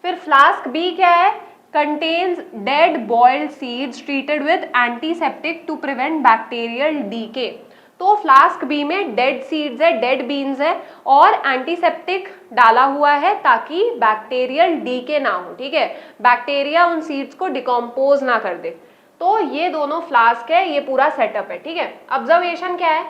A: फिर फ्लास्क बी क्या है? Contains dead boiled seeds treated with antiseptic to prevent bacterial decay. तो फ्लास्क बी में डेड सीड्स है, डेड बीन्स है और एंटीसेप्टिक डाला हुआ है ताकि बैक्टीरियल डीके ना हो, ठीक है, बैक्टीरिया उन सीड्स को डिकम्पोज ना कर दे। तो ये दोनों फ्लास्क है, ये पूरा सेटअप है, ठीक है। ऑब्जर्वेशन क्या है?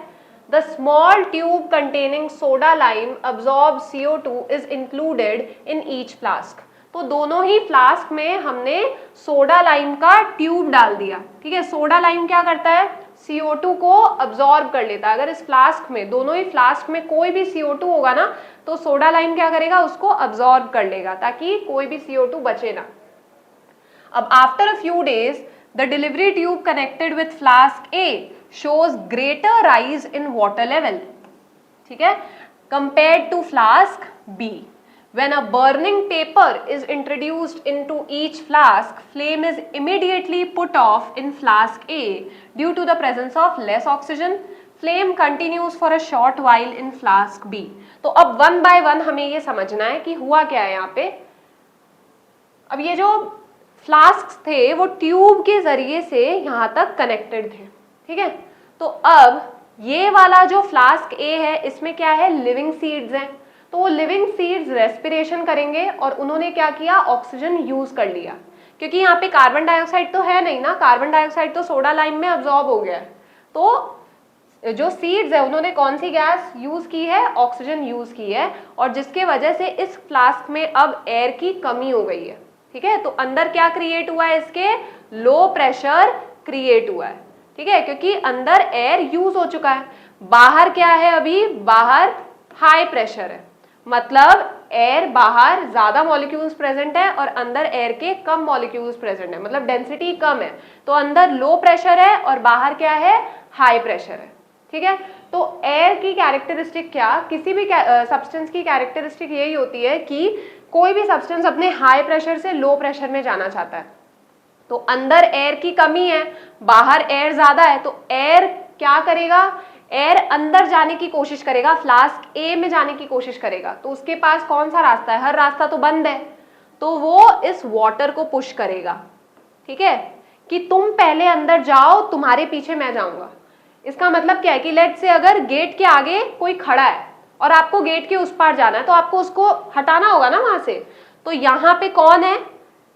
A: The small tube containing soda lime absorbs CO2 is included in each flask. तो दोनों ही फ्लास्क में हमने सोडा लाइम का ट्यूब डाल दिया, ठीक है। सोडा लाइम क्या करता है? CO2 को अब्सॉर्ब कर लेता है। अगर इस फ्लास्क में, दोनों ही फ्लास्क में कोई भी CO2 होगा ना, तो सोडा लाइम क्या करेगा? उसको अब्सॉर्ब कर लेगा ताकि कोई भी CO2 बचे ना। अब after a few days the delivery tube connected with flask A shows greater rise in water level, ठीक है, compared to flask B. When a burning paper is introduced into each flask, flame is immediately put off in flask A due to the presence of less oxygen. Flame continues for a short while in flask B. तो अब 1 by 1 हमें ये समझना है कि हुआ क्या है यहाँ पे। अब ये जो फ्लास्क थे वो ट्यूब के जरिए से यहाँ तक कनेक्टेड थे, ठीक है। तो अब ये वाला जो फ्लास्क ए है, इसमें क्या है? लिविंग सीड्स हैं। तो वो लिविंग सीड्स रेस्पिरेशन करेंगे और उन्होंने क्या किया? ऑक्सीजन यूज कर लिया, क्योंकि यहाँ पे कार्बन डाइऑक्साइड तो है नहीं ना, कार्बन डाइऑक्साइड तो सोडा लाइम में अब्सॉर्ब हो गया है। तो जो सीड्स है उन्होंने कौन सी गैस यूज की है? ऑक्सीजन यूज की है, और जिसके वजह से इस फ्लास्क में अब एयर की कमी हो गई है, ठीक है। तो अंदर क्या क्रिएट हुआ है? इसके लो प्रेशर क्रिएट हुआ है, ठीक है, क्योंकि अंदर एयर यूज हो चुका है। बाहर क्या है? अभी बाहर हाई प्रेशर है, मतलब एयर बाहर ज्यादा मॉलिक्यूल्स प्रेजेंट है और अंदर एयर के कम मॉलिक्यूल्स प्रेजेंट है, मतलब डेंसिटी कम है। तो अंदर लो प्रेशर है और बाहर क्या है? हाई प्रेशर है, ठीक है। तो एयर की कैरेक्टरिस्टिक क्या, किसी भी सब्सटेंस की कैरेक्टरिस्टिक यही होती है कि कोई भी सब्सटेंस अपने हाई प्रेशर से लो प्रेशर में जाना चाहता है। तो अंदर एयर की कमी है, बाहर एयर ज्यादा है, तो एयर क्या करेगा? एयर अंदर जाने की कोशिश करेगा, फ्लास्क ए में जाने की कोशिश करेगा। तो उसके पास कौन सा रास्ता है? हर रास्ता तो बंद है, तो वो इस वाटर को पुश करेगा, ठीक है, कि तुम पहले अंदर जाओ, तुम्हारे पीछे मैं जाऊंगा। इसका मतलब क्या है कि लेट्स से अगर गेट के आगे कोई खड़ा है और आपको गेट के उस पार जाना है, तो आपको उसको हटाना होगा ना वहां से। तो यहाँ पे कौन है?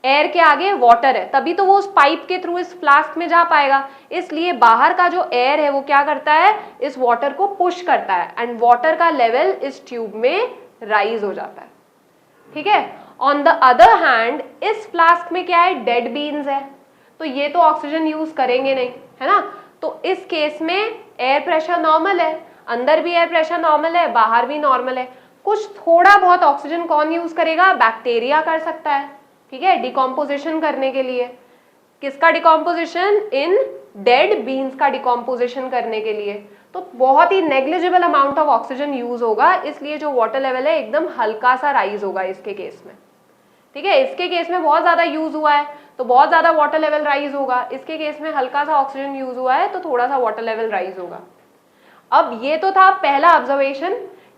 A: एयर के आगे वाटर है, तभी तो वो उस पाइप के थ्रू इस फ्लास्क में जा पाएगा। इसलिए बाहर का जो एयर है वो क्या करता है? इस वाटर को पुश करता है, एंड वाटर का लेवल इस ट्यूब में राइज हो जाता है, ठीक है। ऑन द अदर हैंड इस फ्लास्क में क्या है, डेड बीन्स है, तो ये तो ऑक्सीजन यूज करेंगे नहीं, है ना। तो इस केस में एयर प्रेशर नॉर्मल है, अंदर भी एयर प्रेशर नॉर्मल है, बाहर भी नॉर्मल है। कुछ थोड़ा बहुत ऑक्सीजन कौन यूज करेगा, बैक्टीरिया कर सकता है, ठीक है, डिकम्पोजिशन करने के लिए। किसका डिकम्पोजिशन, इन डेड बीन्स का डिकम्पोजिशन करने के लिए। तो बहुत ही negligible amount of oxygen use होगा, इसलिए जो वाटर लेवल है एकदम हल्का सा राइज होगा इसके केस में, ठीक है। इसके केस में बहुत ज्यादा यूज हुआ है तो बहुत ज्यादा वाटर लेवल राइज होगा, इसके केस में हल्का सा ऑक्सीजन यूज हुआ है तो थोड़ा सा वाटर लेवल राइज होगा। अब ये तो था पहला ऑब्जर्वेशन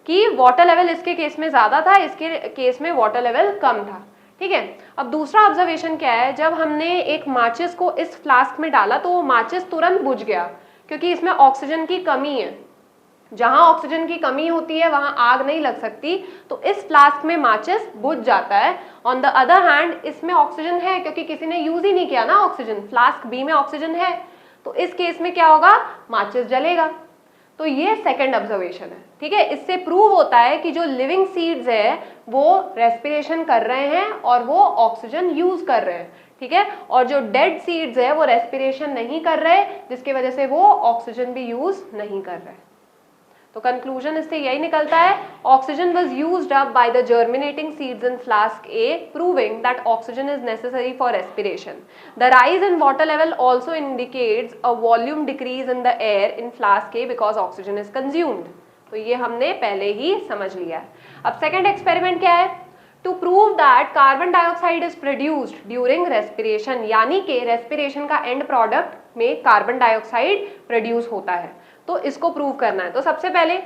A: कि वाटर लेवल इसके केस में ज्यादा था, इसके केस में वाटर लेवल कम था, ठीक है। अब दूसरा ऑब्जर्वेशन क्या है, जब हमने एक माचिस को इस फ्लास्क में डाला तो वो माचिस तुरंत बुझ गया, क्योंकि इसमें ऑक्सीजन की कमी है। जहां ऑक्सीजन की कमी होती है वहां आग नहीं लग सकती, तो इस फ्लास्क में माचिस बुझ जाता है। ऑन द अदर हैंड इसमें ऑक्सीजन है, क्योंकि किसी ने यूज ही नहीं किया ना ऑक्सीजन, फ्लास्क बी में ऑक्सीजन है, तो इस केस में क्या होगा, माचिस जलेगा। तो ये सेकंड ऑब्जर्वेशन है, ठीक है। इससे प्रूव होता है कि जो लिविंग सीड्स है वो रेस्पिरेशन कर रहे हैं और वो ऑक्सीजन यूज कर रहे हैं, ठीक है, और जो डेड सीड्स है वो रेस्पिरेशन नहीं कर रहे, जिसकी वजह से वो ऑक्सीजन भी यूज नहीं कर रहे। तो कंक्लूजन इससे यही निकलता है, oxygen was used up by the germinating seeds in flask A, proving that oxygen is necessary for respiration. The rise in water level also indicates a volume decrease in the air in flask A because oxygen is consumed. तो ये हमने पहले ही समझ लिया है। अब second experiment क्या है, to prove that carbon dioxide is produced during respiration, यानी कि रेस्पिरेशन का एंड प्रोडक्ट में कार्बन डाइऑक्साइड प्रोड्यूस होता है, तो इसको प्रूव करना है। तो सबसे पहले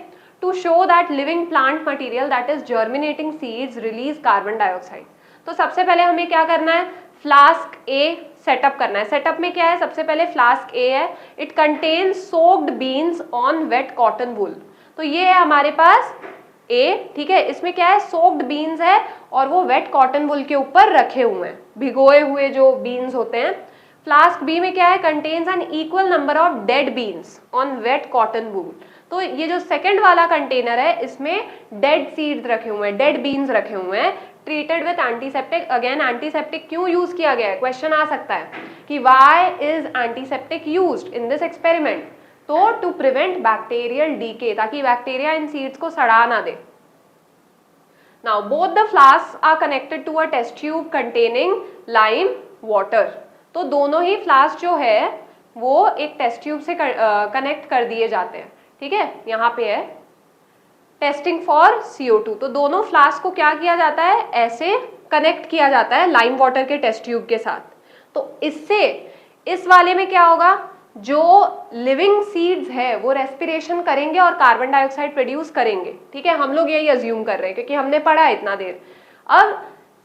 A: to show that living plant material that is germinating seeds release carbon dioxide. तो सबसे पहले हमें क्या करना है, फ्लास्क ए सेटअप करना है। सेटअप में क्या है, सबसे पहले फ्लास्क ए है, it contains soaked beans on wet cotton wool. तो ये है हमारे पास ए, ठीक है, इसमें क्या है, सोक्ड बीन्स है और वो वेट कॉटन वूल के ऊपर रखे हुए हैं, भिगोए हुए जो बीन्स होते हैं। फ्लास्क बी में क्या है, contains an equal number of dead beans on wet cotton wool. तो ये जो सेकंड वाला कंटेनर है इसमें डेड सीड्स रखे हुए हैं, डेड बीन्स रखे हुए हैं, treated with antiseptic. Again antiseptic क्यों यूज किया गया है, क्वेश्चन आ सकता है कि why is antiseptic used in this experiment. तो टू प्रिवेंट बैक्टीरियल डीके, ताकि बैक्टीरिया इन सीड्स को सड़ा ना दे। Now both the flasks are connected to a test tube containing lime water. तो दोनों ही फ्लास्क जो है वो एक टेस्ट ट्यूब से कनेक्ट कर दिए जाते हैं, ठीक है। यहाँ पे है टेस्टिंग फॉर CO2, तो दोनों फ्लास्क को क्या किया जाता है, ऐसे कनेक्ट किया जाता है लाइम वाटर के टेस्ट ट्यूब के साथ। तो इससे इस वाले में क्या होगा, जो लिविंग सीड्स है वो रेस्पिरेशन करेंगे और कार्बन डाइऑक्साइड प्रोड्यूस करेंगे, ठीक है। हम लोग यही अज्यूम कर रहे हैं क्योंकि हमने पढ़ा है इतना देर। अब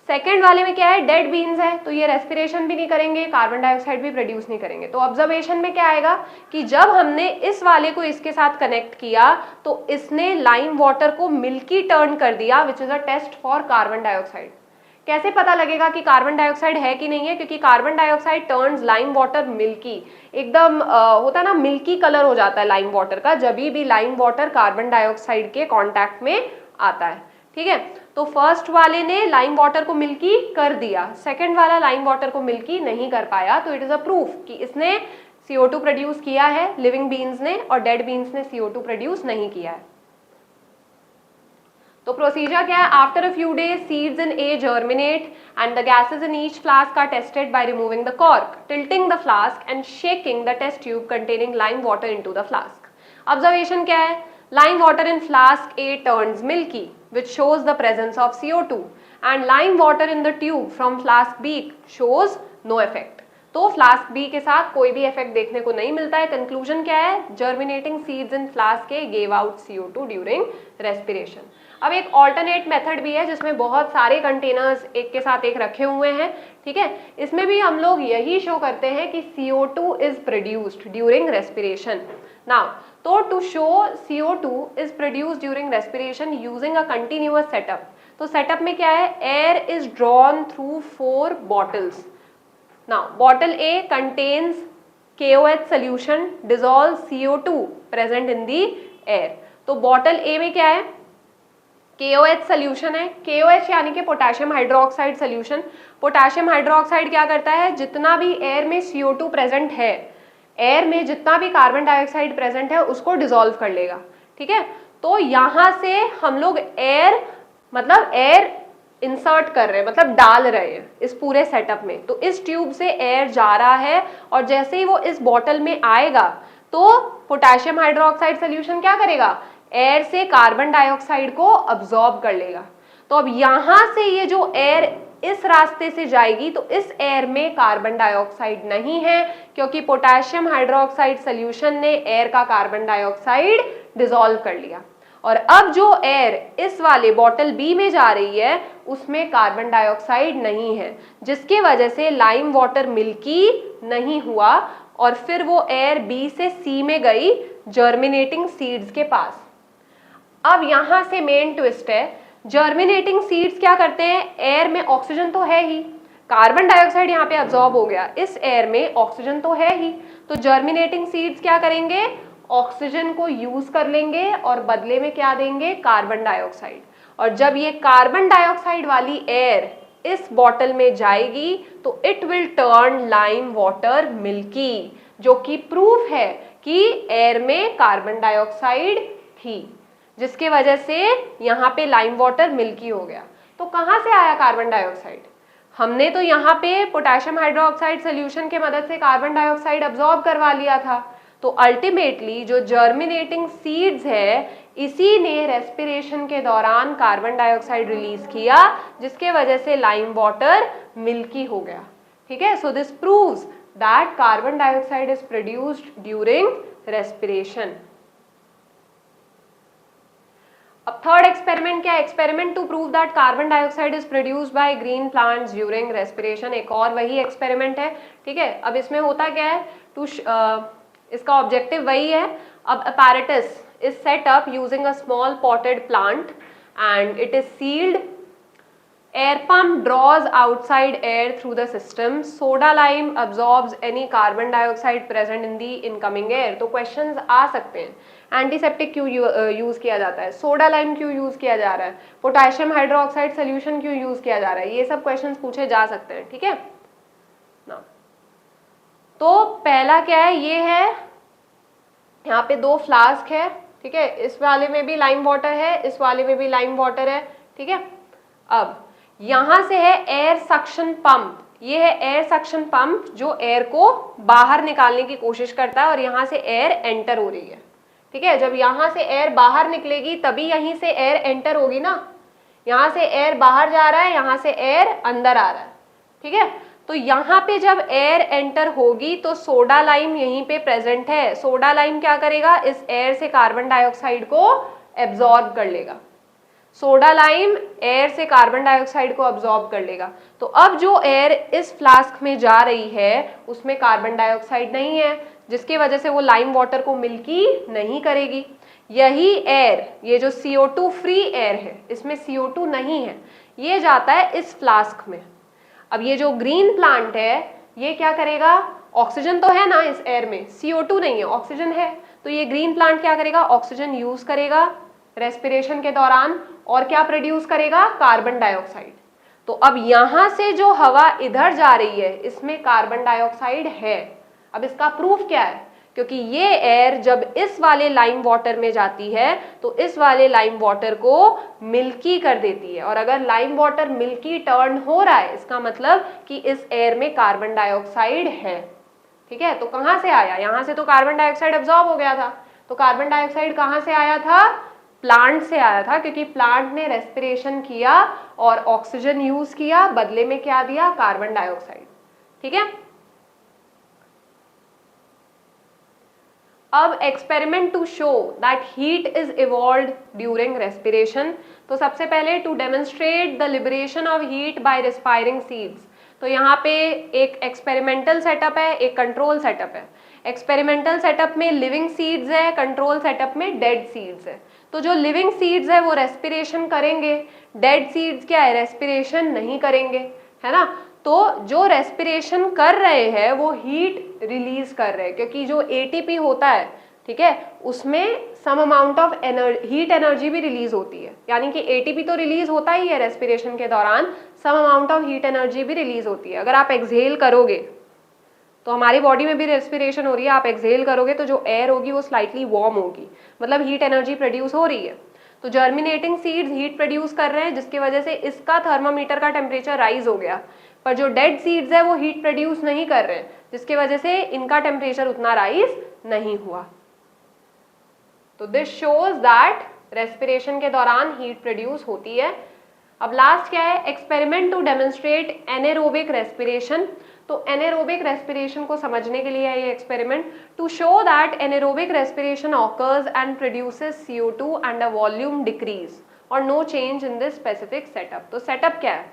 A: सेकेंड वाले में क्या है, डेड बीन्स है, तो ये रेस्पिरेशन भी नहीं करेंगे, कार्बन डाइऑक्साइड भी प्रोड्यूस नहीं करेंगे। तो ऑब्जर्वेशन में क्या आएगा कि जब हमने इस वाले को इसके साथ कनेक्ट किया तो इसने लाइम वाटर को मिल्की टर्न कर दिया, which is a test for carbon dioxide. कैसे पता लगेगा कि कार्बन डाइऑक्साइड है कि नहीं है, क्योंकि carbon dioxide turns lime water milky, एकदम होता है ना, मिल्की कलर हो जाता है लाइम वाटर का जब भी लाइम वाटर कार्बन डाइऑक्साइड के कांटेक्ट में आता है, ठीक है। तो फर्स्ट वाले ने लाइम वाटर को मिल्की कर दिया, सेकंड वाला लाइम वाटर को मिल्की नहीं कर पाया, तो इट इज अ प्रूफ कि इसने CO2 प्रोड्यूस किया है लिविंग बीन्स ने, और डेड बीन्स ने CO2 प्रोड्यूस नहीं किया है। तो प्रोसीजर क्या है, after a few days seeds in A germinate and the gases in each flask are tested by removing the cork, tilting the flask and shaking the test tube containing lime water into the flask. Observation क्या है, lime water in flask A turns milky which shows the presence of CO2 and lime water in the tube from flask B shows no effect। तो flask B के साथ कोई भी effect देखने को नहीं मिलता है। कंक्लूजन क्या है, जर्मिनेटिंग सीड्स इन फ्लास्क ए gave out CO2 during respiration. अब एक ऑल्टरनेट मेथड भी है जिसमें बहुत सारे कंटेनर्स एक के साथ एक रखे हुए हैं, ठीक है। इसमें भी हम लोग यही शो करते हैं कि CO2 is produced during respiration. Now तो to show CO2 is produced during respiration using a continuous setup. तो सेटअप में क्या है, air is drawn through 4 bottles. Now bottle A contains KOH solution dissolves CO2 present in the air। तो bottle A में क्या है, KOH solution है, KOH यानी कि potassium hydroxide solution. Potassium hydroxide क्या करता है, जितना भी एयर में CO2 प्रेजेंट है, एयर में जितना भी कार्बन डाइऑक्साइड प्रेजेंट है उसको डिसॉल्व कर लेगा। ठीक है, तो यहां से हम लोग एयर मतलब एयर इंसर्ट कर रहे हैं, मतलब डाल रहे हैं इस पूरे सेटअप में। तो इस ट्यूब से एयर जा रहा है और जैसे ही वो इस बॉटल में आएगा तो पोटेशियम हाइड्रोक्साइड सोल्यूशन क्या करेगा, एयर से कार्बन डाइऑक्साइड को अब्सॉर्ब कर लेगा। तो अब यहां से ये जो एयर इस रास्ते से जाएगी तो इस एयर में कार्बन डाइऑक्साइड नहीं है, क्योंकि पोटेशियम हाइड्रोक्साइड सोल्यूशन ने एयर का कार्बन डाइऑक्साइड डिसॉल्व कर लिया। और अब जो एयर इस वाले बॉटल बी में जा रही है उसमें कार्बन डाइऑक्साइड नहीं है, जिसकी वजह से लाइम वाटर मिल्की नहीं हुआ और फिर वो एयर बी से सी में गई जर्मिनेटिंग सीड्स के पास। अब यहां से मेन ट्विस्ट है, जर्मिनेटिंग सीड्स क्या करते हैं, एयर में ऑक्सीजन तो है ही, कार्बन डाइऑक्साइड यहाँ पे अब्सॉर्ब हो गया, इस एयर में ऑक्सीजन तो है ही, तो जर्मिनेटिंग सीड्स क्या करेंगे, ऑक्सीजन को यूज कर लेंगे और बदले में क्या देंगे, कार्बन डाइऑक्साइड। और जब ये कार्बन डाइऑक्साइड वाली एयर इस बॉटल में जाएगी तो it will turn lime water milky, जो कि प्रूफ है कि एयर में कार्बन डाइऑक्साइड थी, जिसके वजह से यहाँ पे लाइम वाटर मिल्की हो गया। तो कहाँ से आया कार्बन डाइऑक्साइड, हमने तो यहाँ पे पोटेशियम हाइड्रोक्साइड सोल्यूशन के मदद से कार्बन डाइऑक्साइड अब्सॉर्ब करवा लिया था। तो अल्टीमेटली जो जर्मिनेटिंग सीड्स है इसी ने रेस्पिरेशन के दौरान कार्बन डाइऑक्साइड रिलीज किया, जिसके वजह से लाइम वाटर मिल्की हो गया। ठीक है, so this proves that carbon dioxide is produced during respiration. अब थर्ड एक्सपेरिमेंट क्या है, experiment to prove that carbon dioxide is produced by green plants during respiration. एक और वही एक्सपेरिमेंट है। ठीक है, अब इसमें होता क्या है, इसका ऑब्जेक्टिव वही है। अब apparatus is set up using a small potted plant and it is sealed. Air pump draws outside air through the system. Soda lime absorbs any carbon dioxide present in the incoming air. तो questions आ सकते हैं, antiseptic क्यों use किया जाता है, soda lime क्यों use किया जा रहा है, पोटेशियम हाइड्रोक्साइड सोल्यूशन क्यों यूज किया जा रहा है, ये सब क्वेश्चंस पूछे जा सकते हैं। ठीक है ना, तो पहला क्या है, ये है यहाँ पे दो फ्लास्क है। ठीक है, इस वाले में भी लाइम वाटर है, इस वाले में भी लाइम वाटर है। ठीक है, अब यहां से है एयर सक्शन पंप, ये है एयर सक्शन पंप जो एयर को बाहर निकालने की कोशिश करता है और यहाँ से एयर एंटर हो रही है। ठीक है, जब यहाँ से एयर बाहर निकलेगी तभी यहीं से एयर एंटर होगी ना, यहाँ से एयर बाहर जा रहा है, यहाँ से एयर अंदर आ रहा है। ठीक है, तो यहाँ पे जब एयर एंटर होगी तो सोडा लाइम यहीं पे प्रेजेंट है। सोडा लाइम क्या करेगा, इस एयर से कार्बन डाइऑक्साइड को एब्जॉर्ब कर लेगा। सोडा लाइम एयर से कार्बन डाइऑक्साइड को अब्सॉर्ब कर लेगा। तो अब जो एयर इस फ्लास्क में जा रही है उसमें कार्बन डाइऑक्साइड नहीं है, जिसकी वजह से वो लाइम वाटर को मिल्की नहीं करेगी। यही एयर, ये जो CO2 फ्री एयर है, इसमें CO2 नहीं है, ये जाता है इस फ्लास्क में। अब ये जो ग्रीन प्लांट है ये क्या करेगा, ऑक्सीजन तो है ना इस एयर में, CO2 नहीं है, ऑक्सीजन है। तो ये ग्रीन प्लांट क्या करेगा, ऑक्सीजन यूज करेगा रेस्पिरेशन के दौरान और क्या प्रोड्यूस करेगा, कार्बन डाइऑक्साइड। तो अब यहां से जो हवा इधर जा रही है इसमें कार्बन डाइऑक्साइड है। अब इसका प्रूफ क्या है, क्योंकि ये एयर जब इस वाले लाइम वाटर में जाती है तो इस वाले लाइम वाटर को मिल्की कर देती है, और अगर लाइम वाटर मिल्की टर्न हो रहा है इसका मतलब कि इस एयर में कार्बन डाइऑक्साइड है। ठीक है, तो कहां से आया, यहां से तो कार्बन डाइऑक्साइड अब्सॉर्ब हो गया था। तो कार्बन डाइऑक्साइड कहां से आया था, प्लांट से आया था, क्योंकि प्लांट ने रेस्पिरेशन किया और ऑक्सीजन यूज किया, बदले में क्या दिया, कार्बन डाइऑक्साइड। ठीक है, अब experiment to show that heat is evolved during respiration. तो सबसे पहले to demonstrate the liberation of heat by respiring seeds. तो यहाँ पे एक एक्सपेरिमेंटल सेटअप है, एक कंट्रोल सेटअप है। एक्सपेरिमेंटल सेटअप में लिविंग सीड्स है, कंट्रोल सेटअप में डेड सीड्स है। तो जो लिविंग सीड्स है वो रेस्पिरेशन करेंगे, डेड सीड्स क्या है, रेस्पिरेशन नहीं करेंगे, है ना। तो जो रेस्पिरेशन कर रहे हैं वो हीट रिलीज कर रहे हैं, क्योंकि जो ATP होता है, ठीक है, उसमें some amount of heat energy भी रिलीज होती है, यानी कि एटीपी तो रिलीज होता ही है रेस्पिरेशन के दौरान, some amount of heat energy भी रिलीज होती है। अगर आप एक्सहेल करोगे तो हमारी बॉडी में भी रेस्पिरेशन हो रही है, आप एक्सहेल करोगे तो जो एयर होगी वो स्लाइटली वार्म होगी, मतलब हीट एनर्जी प्रोड्यूस हो रही है। तो जर्मिनेटिंग सीड्स हीट प्रोड्यूस कर रहे हैं, जिसकी वजह से इसका थर्मामीटर का टेम्परेचर राइज हो गया, पर जो डेड सीड्स है वो हीट प्रोड्यूस नहीं कर रहे हैं, जिसकी वजह से इनका टेम्परेचर उतना राइज नहीं हुआ। तो दिस शोज दैट रेस्पिरेशन के दौरान हीट प्रोड्यूस होती है। अब लास्ट क्या है, experiment to demonstrate anaerobic respiration. तो एनेरोबिक रेस्पिरेशन को समझने के लिए है ये experiment, to show that anaerobic respiration occurs and produces CO2 and a volume decrease और no change in this specific setup. तो सेटअप क्या है,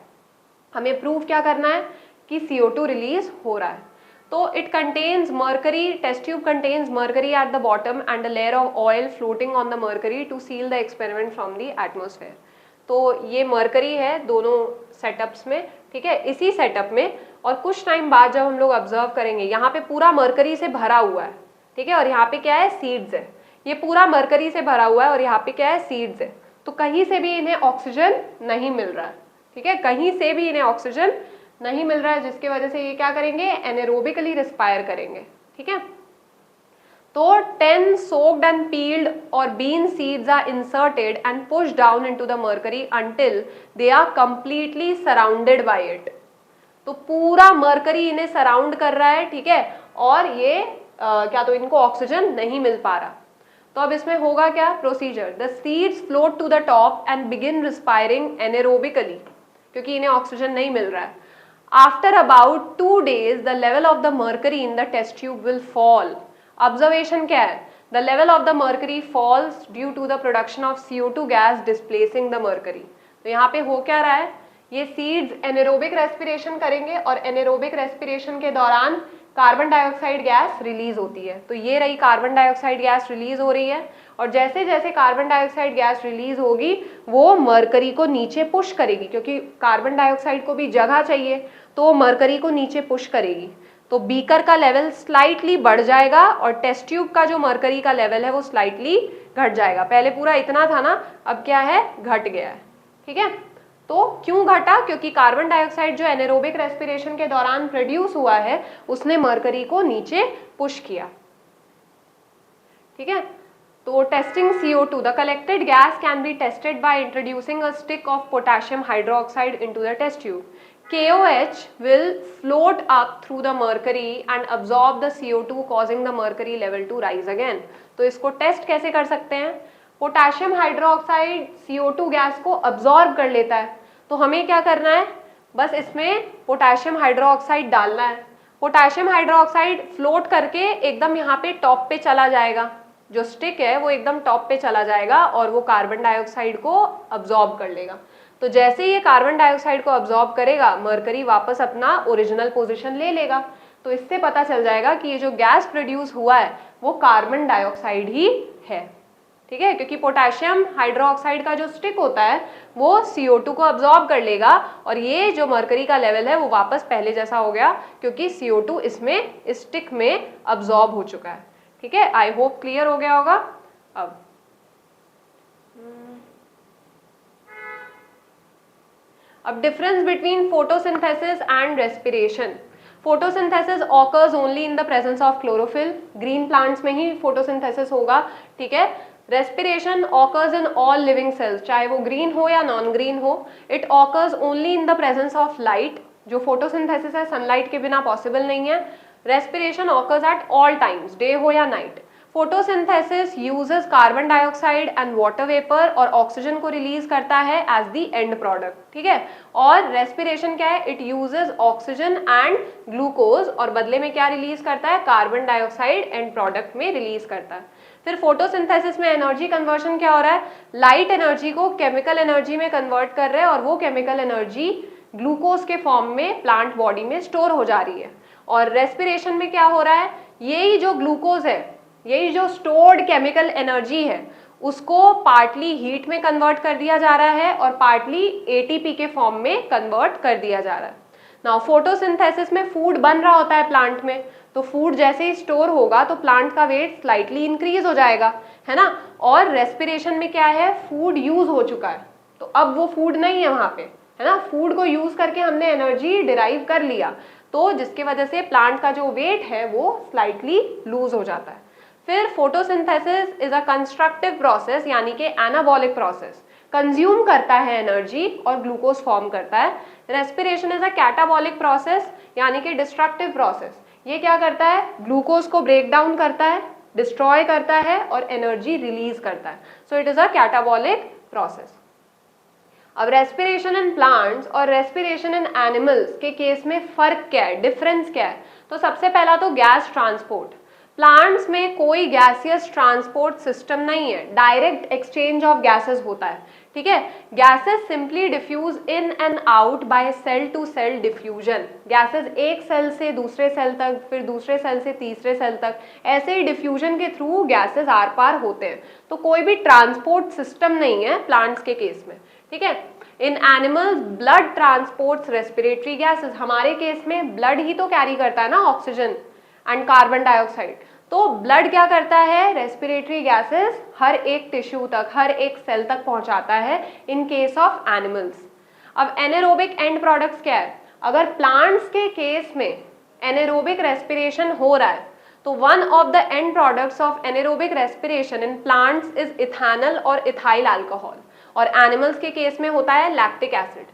A: हमें प्रूव क्या करना है कि CO2 रिलीज हो रहा है। तो it contains mercury, test tube contains mercury at the bottom and a layer of oil floating on the mercury to seal the experiment from the atmosphere. तो ये मर्करी है दोनों सेटअप्स में, ठीक है। इसी सेटअप में और कुछ टाइम बाद जब हम लोग ऑब्जर्व करेंगे, यहाँ पे पूरा मर्करी से भरा हुआ है, ठीक है, और यहाँ पे क्या है, सीड्स है। ये पूरा मर्करी से भरा हुआ है और यहाँ पे क्या है, सीड्स है। तो कहीं से भी इन्हें ऑक्सीजन नहीं मिल रहा है, ठीक है, कहीं से भी इन्हें ऑक्सीजन नहीं मिल रहा है, जिसकी वजह से ये क्या करेंगे, एनेरोबिकली रिस्पायर करेंगे, ठीक है। तो 10 soaked and peeled or bean seeds are inserted and pushed down into the mercury until they are completely surrounded by it. तो पूरा मर्करी इन्हें सराउंड कर रहा है, ठीक है, और ये क्या तो इनको ऑक्सीजन नहीं मिल पा रहा। तो अब इसमें होगा क्या procedure, the seeds float to the top and begin respiring anaerobically, क्योंकि इन्हें ऑक्सीजन नहीं मिल रहा है। After about 2 days, the level of the mercury in the test tube will fall. Observation क्या है, the level of the mercury falls due to the production of CO2 gas displacing the mercury. तो यहाँ पे हो क्या रहा है, ये सीड्स एनेरोबिक रेस्पिरेशन करेंगे और एनेरोबिक रेस्पिरेशन के दौरान कार्बन डाइऑक्साइड गैस रिलीज होती है। तो ये रही कार्बन डाइऑक्साइड गैस रिलीज हो रही है, और जैसे जैसे कार्बन डाइऑक्साइड गैस रिलीज होगी वो मरकरी को नीचे पुश करेगी, क्योंकि कार्बन डाइऑक्साइड को भी जगह चाहिए, तो मरकरी को नीचे पुश करेगी। तो बीकर का लेवल स्लाइटली बढ़ जाएगा और टेस्ट ट्यूब का जो मरकरी का लेवल है वो स्लाइटली घट जाएगा। पहले पूरा इतना था ना, अब क्या है, घट गया है, ठीक है। तो क्यों घटा, क्योंकि कार्बन डाइऑक्साइड जो एनेरोबिक रेस्पिरेशन के दौरान प्रोड्यूस हुआ है उसने मरकरी को नीचे पुश किया, ठीक है। तो testing CO2, the collected gas can be tested by introducing a stick of potassium hydroxide into the test tube. KOH will float up through the mercury and absorb the CO2 causing the mercury level to rise again. तो इसको test कैसे कर सकते हैं, potassium hydroxide CO2 gas को absorb कर लेता है, तो हमें क्या करना है, बस इसमें पोटेशियम हाइड्रोक्साइड डालना है। पोटेशियम हाइड्रोक्साइड फ्लोट करके एकदम यहाँ पे टॉप पे चला जाएगा, जो स्टिक है वो एकदम टॉप पे चला जाएगा और वो कार्बन डाइऑक्साइड को अब्जॉर्ब कर लेगा। तो जैसे ही ये कार्बन डाइऑक्साइड को अब्जॉर्ब करेगा, मरकरी वापस अपना ओरिजिनल पोजीशन ले लेगा। तो इससे पता चल जाएगा कि ये जो गैस प्रोड्यूस हुआ है वो कार्बन डाइऑक्साइड ही है, ठीक है, क्योंकि पोटेशियम हाइड्रोक्साइड का जो स्टिक होता है वो CO2 को अब्जॉर्ब कर लेगा और ये जो मरकरी का लेवल है वो वापस पहले जैसा हो गया, क्योंकि CO2 इसमें इस स्टिक में अब्जॉर्ब हो चुका है, ठीक है। आई होप क्लियर हो गया होगा। अब difference between photosynthesis and respiration. Photosynthesis occurs only in the presence of chlorophyll, green plants में ही फोटोसिंथेसिस होगा, ठीक है। Respiration occurs in all living cells, चाहे वो ग्रीन हो या नॉन ग्रीन हो। It occurs only in the presence of light, जो फोटोसिंथेसिस है सनलाइट के बिना पॉसिबल नहीं है। Respiration occurs at all times, day हो या night. Photosynthesis uses carbon dioxide and water vapour और ऑक्सीजन को रिलीज करता है एज द एंड प्रोडक्ट, ठीक है। और रेस्पिरेशन क्या है, it uses oxygen and glucose और बदले में क्या रिलीज करता है, कार्बन डाइऑक्साइड एंड प्रोडक्ट में रिलीज करता है। फिर फोटोसिंथेसिस में एनर्जी कन्वर्शन क्या हो रहा है, लाइट एनर्जी को केमिकल एनर्जी में कन्वर्ट कर रहे हैं और वो केमिकल एनर्जी ग्लूकोज के फॉर्म में प्लांट बॉडी में स्टोर हो जा रही है। और रेस्पिरेशन में क्या हो रहा है, यही जो ग्लूकोज है, यही जो स्टोर्ड केमिकल एनर्जी है उसको पार्टली हीट में कन्वर्ट कर दिया जा रहा है और पार्टली ATP के फॉर्म में कन्वर्ट कर दिया जा रहा है। नाउ फोटोसिंथेसिस में फूड बन रहा होता है प्लांट में, तो फूड जैसे ही स्टोर होगा तो प्लांट का वेट स्लाइटली इंक्रीज हो जाएगा, है ना। और रेस्पिरेशन में क्या है, फूड यूज हो चुका है, तो अब वो फूड नहीं है वहां पे, है ना। फूड को यूज करके हमने एनर्जी डिराइव कर लिया, तो जिसकी वजह से प्लांट का जो वेट है वो स्लाइटली लूज हो जाता है। फिर photosynthesis is a constructive process, यानी कि एनाबॉलिक प्रोसेस, कंज्यूम करता है एनर्जी और ग्लूकोज फॉर्म करता है। Respiration is a catabolic process, यानी कि डिस्ट्रक्टिव प्रोसेस, ये क्या करता है, ग्लूकोज को ब्रेक डाउन करता है, डिस्ट्रॉय करता है और एनर्जी रिलीज करता है। So it is a catabolic process. अब रेस्पिरेशन इन प्लांट्स और रेस्पिरेशन इन एनिमल्स के केस में फर्क क्या है, डिफरेंस क्या है। तो सबसे पहला तो गैस ट्रांसपोर्ट, प्लांट्स में कोई गैसियस ट्रांसपोर्ट सिस्टम नहीं है, डायरेक्ट एक्सचेंज ऑफ गैसेस होता है, ठीक है। Gases simply diffuse in and out by cell to cell diffusion, gases एक सेल से दूसरे सेल तक, फिर दूसरे सेल से तीसरे सेल तक, ऐसे ही डिफ्यूजन के थ्रू गैसेस आर पार होते हैं। तो कोई भी ट्रांसपोर्ट सिस्टम नहीं है प्लांट्स के केस में, ठीक है। In animals blood transports respiratory gases, हमारे केस में ब्लड ही तो कैरी करता है ना ऑक्सीजन एंड कार्बन डाइऑक्साइड, तो ब्लड क्या करता है, रेस्पिरेटरी गैसेस हर एक टिश्यू तक, हर एक सेल तक पहुंचाता है इन केस ऑफ एनिमल्स। अब एनारोबिक एंड प्रोडक्ट्स क्या है, अगर प्लांट्स के केस में एनारोबिक रेस्पिरेशन हो रहा है तो one of the end products of anaerobic respiration in plants is ethanol और इथाइल अल्कोहल, और एनिमल्स के केस में होता है लैक्टिक एसिड।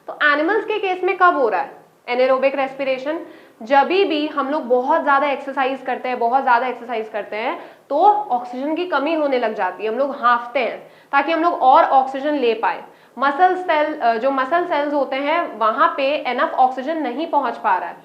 A: तो एनिमल्स के केस में कब हो रहा है एनारोबिक रेस्पिरेशन, जब भी हम लोग बहुत ज़्यादा एक्सरसाइज करते हैं, बहुत ज़्यादा एक्सरसाइज करते हैं तो ऑक्सीजन की कमी होने लग जाती है, हम लोग हाँफते हैं ताकि हम लोग और ऑक्सीजन ले पाए। मसल सेल, जो मसल सेल्स होते हैं वहाँ पे एनफ ऑक्सीजन नहीं पहुँच पा रहा है,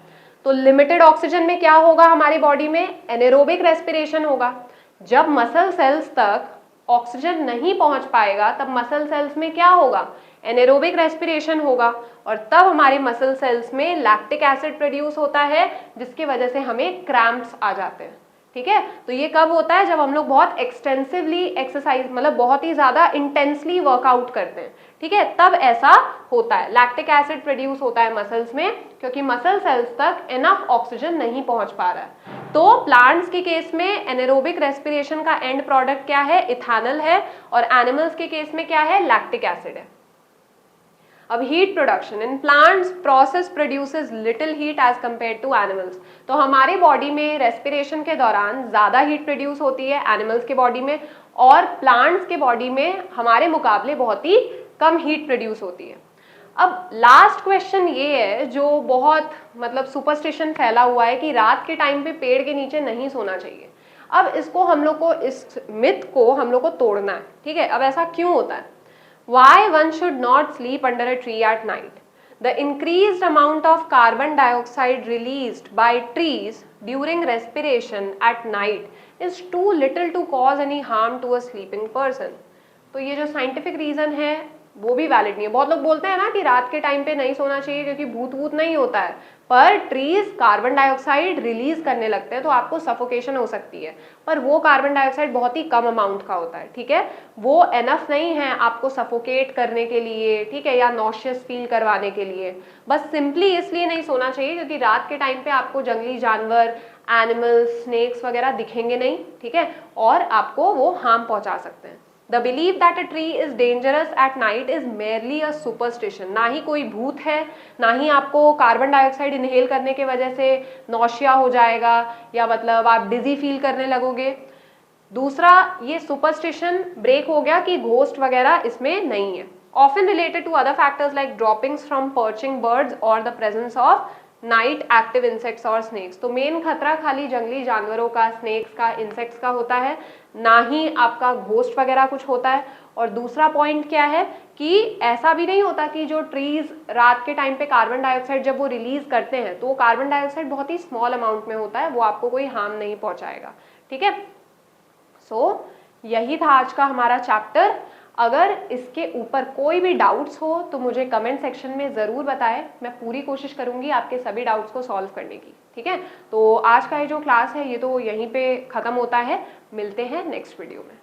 A: तो लिमिटेड ऑक्सीजन में क्या होगा हमारी बॉडी में, एनारोबिक रेस्पिरेशन होगा। जब मसल सेल्स तक ऑक्सीजन नहीं पहुंच पाएगा तब मसल सेल्स में क्या होगा, एनारोबिक रेस्पिरेशन होगा, और तब हमारे मसल सेल्स में लैक्टिक एसिड प्रोड्यूस होता है, जिसकी वजह से हमें क्रैम्प्स आ जाते हैं, ठीक है। तो ये कब होता है, जब हम लोग बहुत एक्सटेंसिवली एक्सरसाइज, मतलब बहुत ही ज्यादा इंटेंसली वर्कआउट करते हैं, ठीक है, तब ऐसा होता है, लैक्टिक एसिड प्रोड्यूस होता है मसल्स में, क्योंकि मसल सेल्स तक इनफ ऑक्सीजन नहीं पहुंच पा रहा है। तो प्लांट्स के केस में एनारोबिक रेस्पिरेशन का एंड प्रोडक्ट क्या है, इथेनॉल है, और एनिमल्स के केस में क्या है, लैक्टिक एसिड है। अब heat production in plants, process produces little heat as compare to animals. तो हमारी बॉडी में रेस्पिरेशन के दौरान ज्यादा हीट प्रोड्यूस होती है एनिमल्स के बॉडी में, और प्लांट्स के बॉडी में हमारे मुकाबले बहुत ही कम हीट प्रोड्यूस होती है। अब लास्ट क्वेश्चन ये है जो बहुत मतलब सुपरस्टिशन फैला हुआ है कि रात के टाइम पे पेड़ के नीचे नहीं सोना चाहिए। अब इसको हम लोग को, इस मिथ को हम लोग को तोड़ना है, ठीक है। अब ऐसा क्यों होता है, why one should not sleep under a tree at night? The increased amount of carbon dioxide released by trees during respiration at night is too little to cause any harm to a sleeping person. तो ये जो scientific reason है वो भी valid नहीं है। बहुत लोग बोलते हैं ना कि रात के टाइम पे नहीं सोना चाहिए क्योंकि भूत वूत नहीं होता है, पर ट्रीज कार्बन डाइऑक्साइड रिलीज करने लगते हैं तो आपको सफोकेशन हो सकती है, पर वो कार्बन डाइऑक्साइड बहुत ही कम अमाउंट का होता है, ठीक है, वो एनफ नहीं है आपको सफोकेट करने के लिए, ठीक है, या नॉशियस फील करवाने के लिए। बस सिंपली इसलिए नहीं सोना चाहिए क्योंकि रात के टाइम पे आपको जंगली जानवर, एनिमल्स, स्नेक्स वगैरह दिखेंगे नहीं, ठीक है, और आपको वो हार्म पहुंचा सकते हैं। The belief that a tree is dangerous at night is merely a superstition. ना ही कोई भूत है, ना ही आपको कार्बन डाइऑक्साइड इनहेल करने की वजह से नौशिया हो जाएगा या मतलब आप डिजी फील करने लगोगे। दूसरा, ये सुपरस्टिशन ब्रेक हो गया कि घोस्ट वगैरह इसमें नहीं है। Often related to other factors like droppings from perching birds or the presence of night active insects और स्नेक्स। तो मेन खतरा खाली जंगली जानवरों का, स्नेक्स का, इंसेक्ट्स का होता है, ना ही आपका घोस्ट वगैरह कुछ होता है। और दूसरा पॉइंट क्या है कि ऐसा भी नहीं होता कि जो ट्रीज रात के टाइम पे कार्बन डाइऑक्साइड जब वो रिलीज करते हैं तो वो कार्बन डाइऑक्साइड बहुत ही स्मॉल अमाउंट में होता है, वो आपको कोई हार्म नहीं पहुंचाएगा, ठीक है। सो यही था आज का हमारा चैप्टर। अगर इसके ऊपर कोई भी डाउट्स हो तो मुझे कमेंट सेक्शन में ज़रूर बताएं, मैं पूरी कोशिश करूंगी आपके सभी डाउट्स को सॉल्व करने की, ठीक है। तो आज का ये जो क्लास है ये तो यहीं पे ख़त्म होता है, मिलते हैं नेक्स्ट वीडियो में।